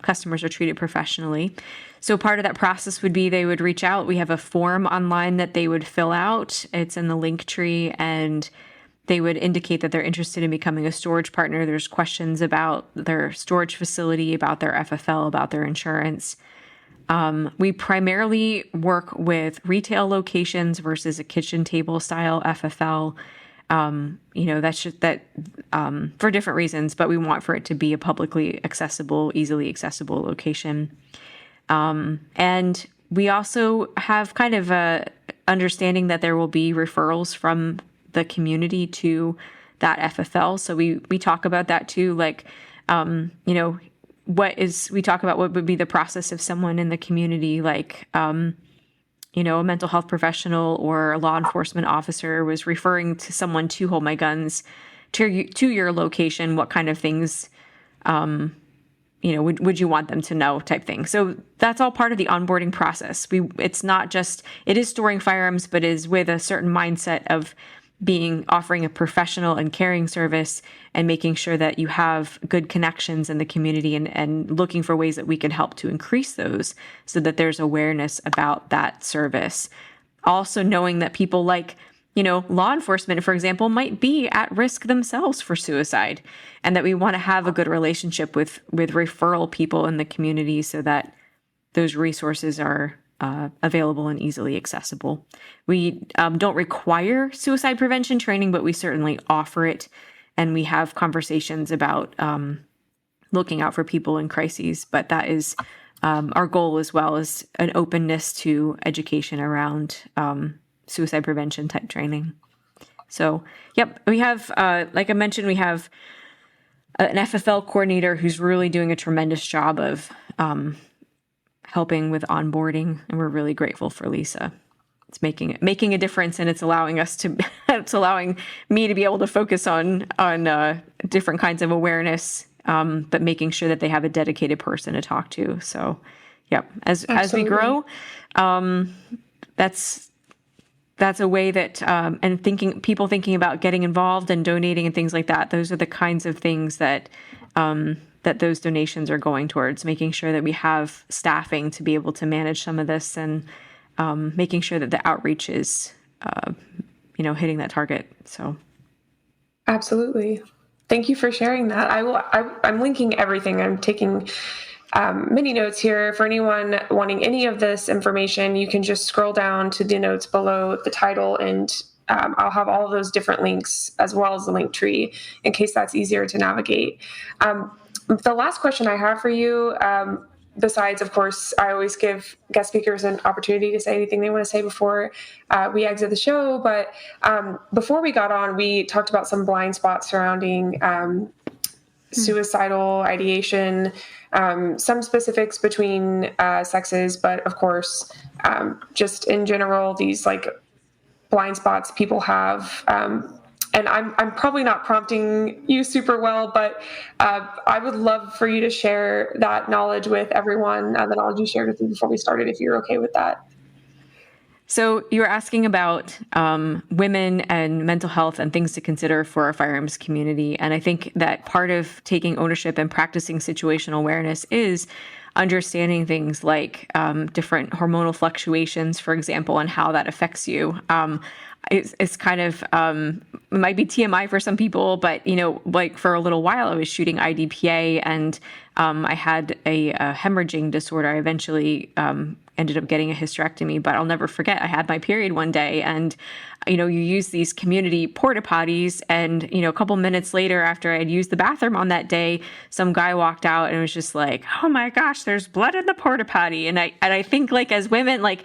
customers are treated professionally. So part of that process would be they would reach out. We have a form online that they would fill out. It's in the link tree, and they would indicate that they're interested in becoming a storage partner. There's questions about their storage facility, about their FFL, about their insurance. We primarily work with retail locations versus a kitchen table style FFL. That's just that for different reasons, but we want for it to be a publicly accessible, easily accessible location. And we also have kind of a understanding that there will be referrals from the community to that FFL. So we talk about that too, like, we talk about what would be the process if someone in the community, like, a mental health professional or a law enforcement officer was referring to someone to Hold My Guns to your location, what kind of things, would you want them to know, type thing. So that's all part of the onboarding process. It's not just, it is storing firearms, but is with a certain mindset of offering a professional and caring service, and making sure that you have good connections in the community, and looking for ways that we can help to increase those, so that there's awareness about that service. Also knowing that people like, law enforcement, for example, might be at risk themselves for suicide, and that we want to have a good relationship with referral people in the community, so that those resources are available and easily accessible. We don't require suicide prevention training, but we certainly offer it. And we have conversations about looking out for people in crises. But that is our goal as well is an openness to education around suicide prevention type training. So, yep, we have, like I mentioned, we have an FFL coordinator who's really doing a tremendous job of helping with onboarding, and we're really grateful for Lisa. It's making a difference, and it's allowing us to it's allowing me to be able to focus on different kinds of awareness, but making sure that they have a dedicated person to talk to. So, yep, as we grow, that's a way that and people thinking about getting involved and donating and things like that. Those are the kinds of things that that those donations are going towards, making sure that we have staffing to be able to manage some of this, and making sure that the outreach is, hitting that target. So, absolutely. Thank you for sharing that. I'm linking everything. I'm taking many notes here. For anyone wanting any of this information, you can just scroll down to the notes below the title, and I'll have all of those different links as well as the link tree in case that's easier to navigate. The last question I have for you, besides, of course, I always give guest speakers an opportunity to say anything they want to say before we exit the show. But before we got on, we talked about some blind spots surrounding suicidal ideation, some specifics between sexes, but of course, just in general, these like blind spots people have. And I'm probably not prompting you super well, but I would love for you to share that knowledge with everyone, the knowledge you shared with me before we started, if you're okay with that. So you were asking about women and mental health and things to consider for our firearms community. And I think that part of taking ownership and practicing situational awareness is understanding things like different hormonal fluctuations, for example, and how that affects you. It's kind of, it might be TMI for some people, but, like for a little while I was shooting IDPA, and I had a hemorrhaging disorder. I eventually ended up getting a hysterectomy, but I'll never forget, I had my period one day, and, you use these community porta potties, and, a couple minutes later after I had used the bathroom on that day, some guy walked out and was just like, oh my gosh, there's blood in the porta potty. And I think, like, as women, like,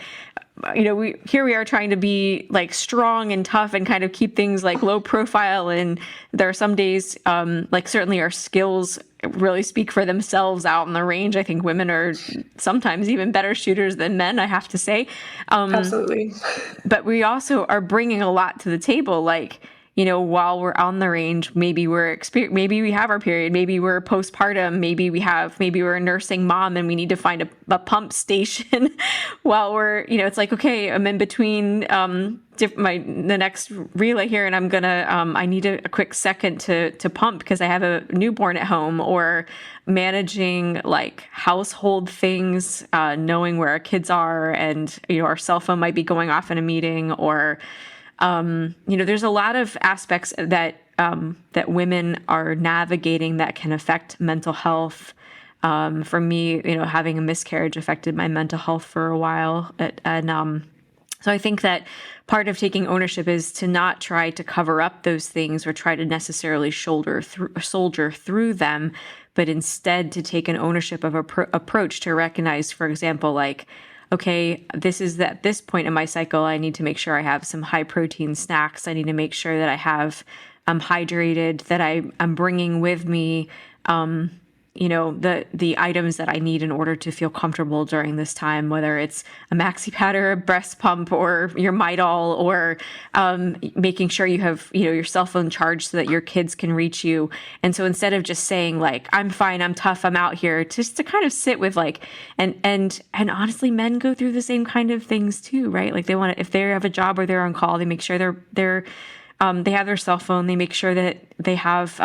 we are trying to be like strong and tough and kind of keep things like low profile. And there are some days, like certainly our skills really speak for themselves out in the range. I think women are sometimes even better shooters than men, I have to say. Absolutely. But we also are bringing a lot to the table. Like, while we're on the range, maybe maybe we have our period, maybe we're postpartum, maybe we're a nursing mom and we need to find a pump station while we're, it's like, okay, I'm in between the next relay here, and I'm gonna I need a quick second to pump because I have a newborn at home, or managing like household things, knowing where our kids are, and our cell phone might be going off in a meeting, or there's a lot of aspects that that women are navigating that can affect mental health. For me, having a miscarriage affected my mental health for a while, so I think that part of taking ownership is to not try to cover up those things or try to necessarily soldier through them, but instead to take an ownership of approach to recognize, for example, like, okay, this is at this point in my cycle, I need to make sure I have some high protein snacks. I need to make sure that I'm hydrated, that I'm bringing with me, the items that I need in order to feel comfortable during this time, whether it's a maxi pad or a breast pump or your Midol, or making sure you have, your cell phone charged so that your kids can reach you. And so instead of just saying like, I'm fine, I'm tough, I'm out here, just to kind of sit with like, and honestly, men go through the same kind of things too, right? Like if they have a job or they're on call, they make sure they have their cell phone, they make sure that they have,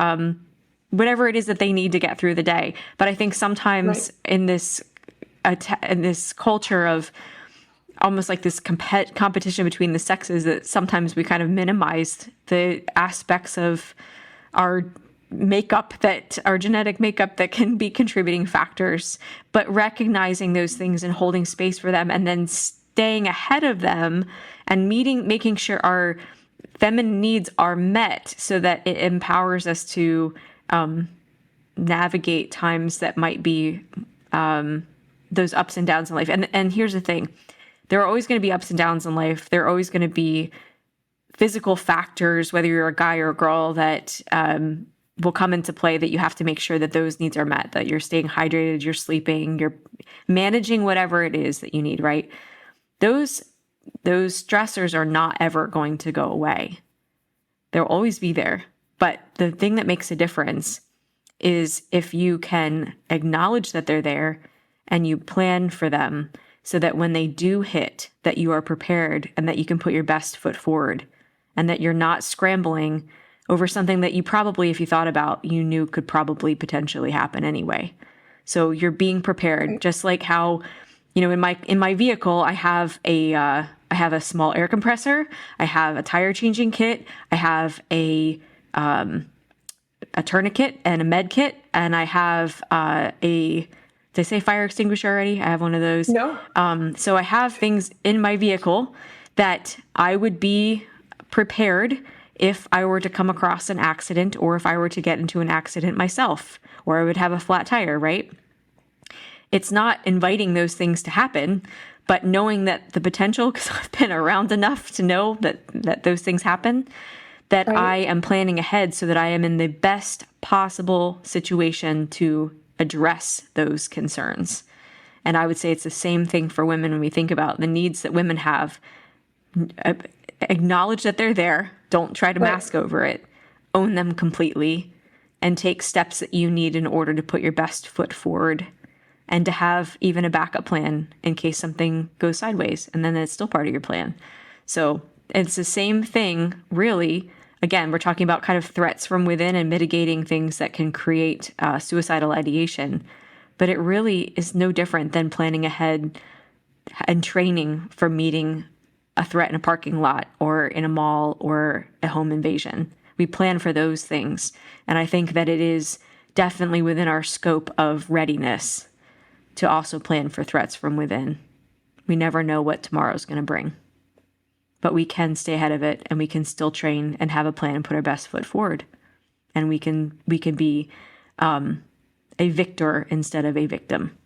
whatever it is that they need to get through the day. But I think sometimes in this culture of almost like this competition between the sexes, that sometimes we kind of minimized the aspects of our genetic makeup that can be contributing factors, but recognizing those things and holding space for them, and then staying ahead of them and making sure our feminine needs are met so that it empowers us to navigate times that might be, those ups and downs in life. And here's the thing. There are always going to be ups and downs in life. There are always going to be physical factors, whether you're a guy or a girl, that will come into play, that you have to make sure that those needs are met, that you're staying hydrated, you're sleeping, you're managing whatever it is that you need, right? Those stressors are not ever going to go away. They'll always be there. But the thing that makes a difference is if you can acknowledge that they're there and you plan for them so that when they do hit, that you are prepared and that you can put your best foot forward and that you're not scrambling over something that you probably, if you thought about, you knew could probably potentially happen anyway. So you're being prepared, just like how, in my vehicle, I have a small air compressor, I have a tire changing kit, I have a tourniquet and a med kit, and I have did I say fire extinguisher already? I have one of those. No. So I have things in my vehicle that I would be prepared if I were to come across an accident, or if I were to get into an accident myself, or I would have a flat tire, right? It's not inviting those things to happen, but knowing that the potential, because I've been around enough to know that those things happen, that right. I am planning ahead so that I am in the best possible situation to address those concerns. And I would say it's the same thing for women when we think about the needs that women have. Acknowledge that they're there. Don't try to mask over it. Own them completely and take steps that you need in order to put your best foot forward and to have even a backup plan in case something goes sideways, and then it's still part of your plan. So it's the same thing, really. Again, we're talking about kind of threats from within and mitigating things that can create suicidal ideation. But it really is no different than planning ahead and training for meeting a threat in a parking lot or in a mall or a home invasion. We plan for those things. And I think that it is definitely within our scope of readiness to also plan for threats from within. We never know what tomorrow's going to bring. But we can stay ahead of it, and we can still train and have a plan and put our best foot forward. And we can be a victor instead of a victim.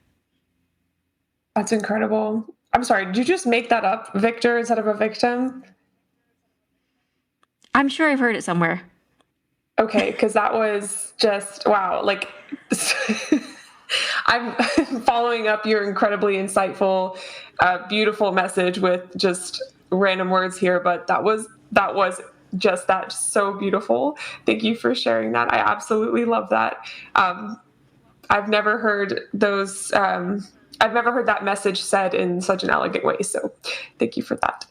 That's incredible. I'm sorry, did you just make that up? Victor instead of a victim? I'm sure I've heard it somewhere. Okay, because that was just, wow. Like, I'm following up your incredibly insightful, beautiful message with just random words here, but that was just that so beautiful. Thank you for sharing that. I absolutely love that. I've never heard those. I've never heard that message said in such an elegant way. So thank you for that.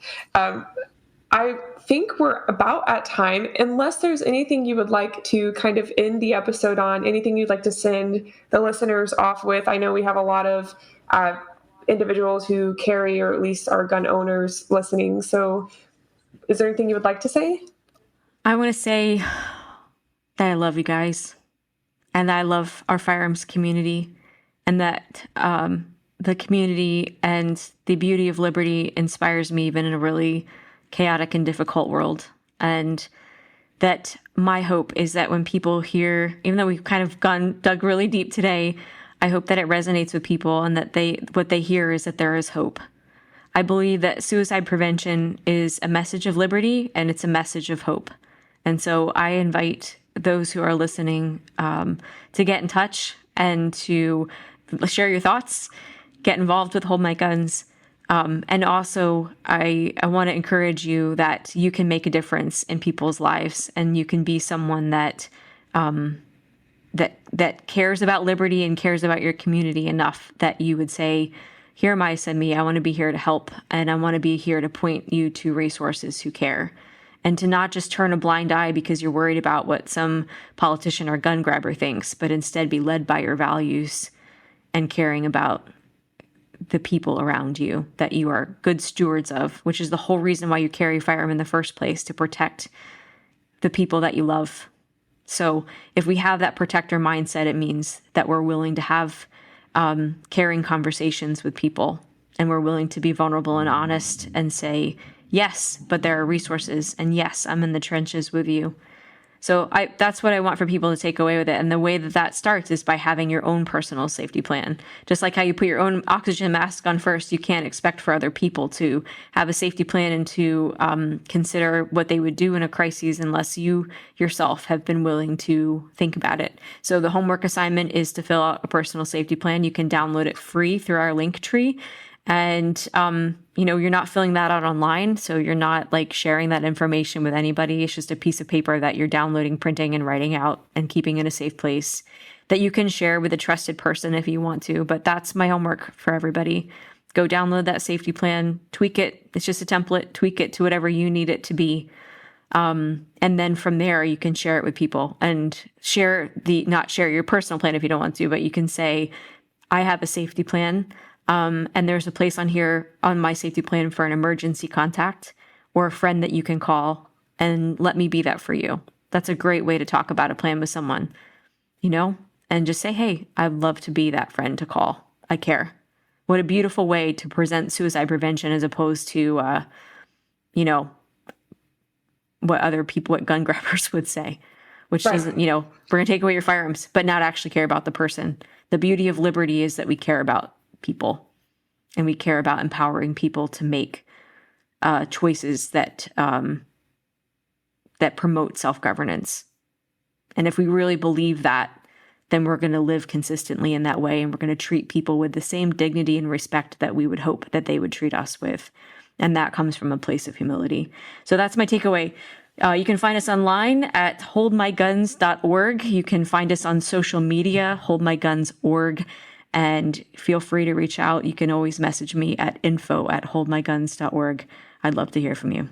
I think we're about at time, unless there's anything you would like to kind of end the episode on, anything you'd like to send the listeners off with. I know we have a lot of individuals who carry, or at least are gun owners listening. So is there anything you would like to say? I want to say that I love you guys, and that I love our firearms community, and that the community and the beauty of liberty inspires me even in a really chaotic and difficult world. And that my hope is that when people hear, even though we've kind of dug really deep today, I hope that it resonates with people, and that what they hear is that there is hope. I believe that suicide prevention is a message of liberty, and it's a message of hope. And so I invite those who are listening to get in touch and to share your thoughts, get involved with Hold My Guns. And also, I want to encourage you that you can make a difference in people's lives, and you can be someone that that cares about liberty and cares about your community enough that you would say, here am I, send me. I want to be here to help, and I want to be here to point you to resources who care. And to not just turn a blind eye because you're worried about what some politician or gun grabber thinks, but instead be led by your values and caring about the people around you that you are good stewards of, which is the whole reason why you carry a firearm in the first place, to protect the people that you love. So if we have that protector mindset, it means that we're willing to have caring conversations with people, and we're willing to be vulnerable and honest and say, yes, but there are resources, and yes, I'm in the trenches with you. So that's what I want for people to take away with it. And the way that starts is by having your own personal safety plan. Just like how you put your own oxygen mask on first, you can't expect for other people to have a safety plan and to consider what they would do in a crisis unless you yourself have been willing to think about it. So the homework assignment is to fill out a personal safety plan. You can download it free through our link tree. And, you're not filling that out online. So you're not like sharing that information with anybody. It's just a piece of paper that you're downloading, printing, and writing out and keeping in a safe place that you can share with a trusted person if you want to. But that's my homework for everybody. Go download that safety plan, tweak it. It's just a template, tweak it to whatever you need it to be. And then from there, you can share it with people and not share your personal plan if you don't want to, but you can say, I have a safety plan. And there's a place on here on my safety plan for an emergency contact or a friend that you can call, and let me be that for you. That's a great way to talk about a plan with someone, and just say, hey, I'd love to be that friend to call. I care. What a beautiful way to present suicide prevention as opposed to, what gun grabbers would say, which doesn't, we're going to take away your firearms, but not actually care about the person. The beauty of liberty is that we care about people, and we care about empowering people to make choices that promote self-governance. And if we really believe that, then we're going to live consistently in that way, and we're going to treat people with the same dignity and respect that we would hope that they would treat us with. And that comes from a place of humility. So that's my takeaway. You can find us online at holdmyguns.org. You can find us on social media, holdmyguns.org. And feel free to reach out. You can always message me at info@holdmyguns.org. I'd love to hear from you.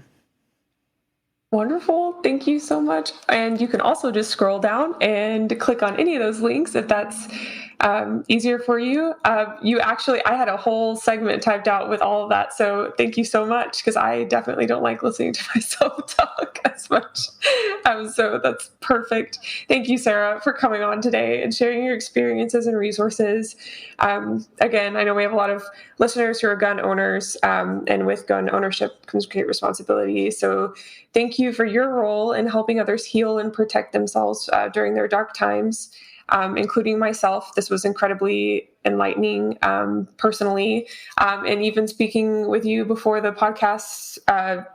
Wonderful. Thank you so much. And you can also just scroll down and click on any of those links if that's easier for you. I had a whole segment typed out with all of that. So thank you so much, because I definitely don't like listening to myself talk as much. So that's perfect. Thank you, Sarah, for coming on today and sharing your experiences and resources. Again, I know we have a lot of listeners who are gun owners, and with gun ownership comes great responsibility. So thank you for your role in helping others heal and protect themselves during their dark times. Including myself. This was incredibly enlightening personally. And even speaking with you before the podcast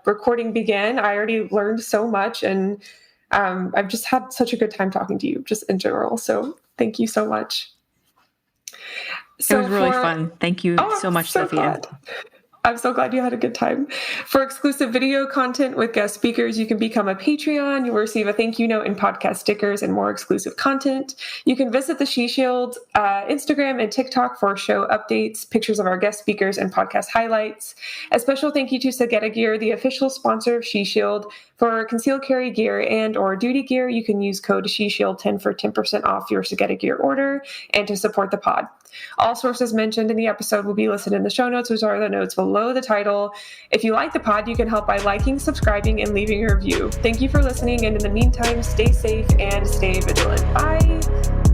recording began, I already learned so much. And I've just had such a good time talking to you, just in general. So thank you so much. It was really fun. Thank you so much, Sophia. I'm so glad you had a good time. For exclusive video content with guest speakers, you can become a Patreon. You'll receive a thank you note and podcast stickers and more exclusive content. You can visit the She Shield Instagram and TikTok for show updates, pictures of our guest speakers, and podcast highlights. A special thank you to Sagetta Gear, the official sponsor of She Shield. For concealed carry gear and or duty gear, you can use code SheShield10 for 10% off your Sagetta Gear order and to support the pod. All sources mentioned in the episode will be listed in the show notes, which are the notes below the title. If you like the pod, you can help by liking, subscribing, and leaving a review. Thank you for listening, and in the meantime, stay safe and stay vigilant. Bye!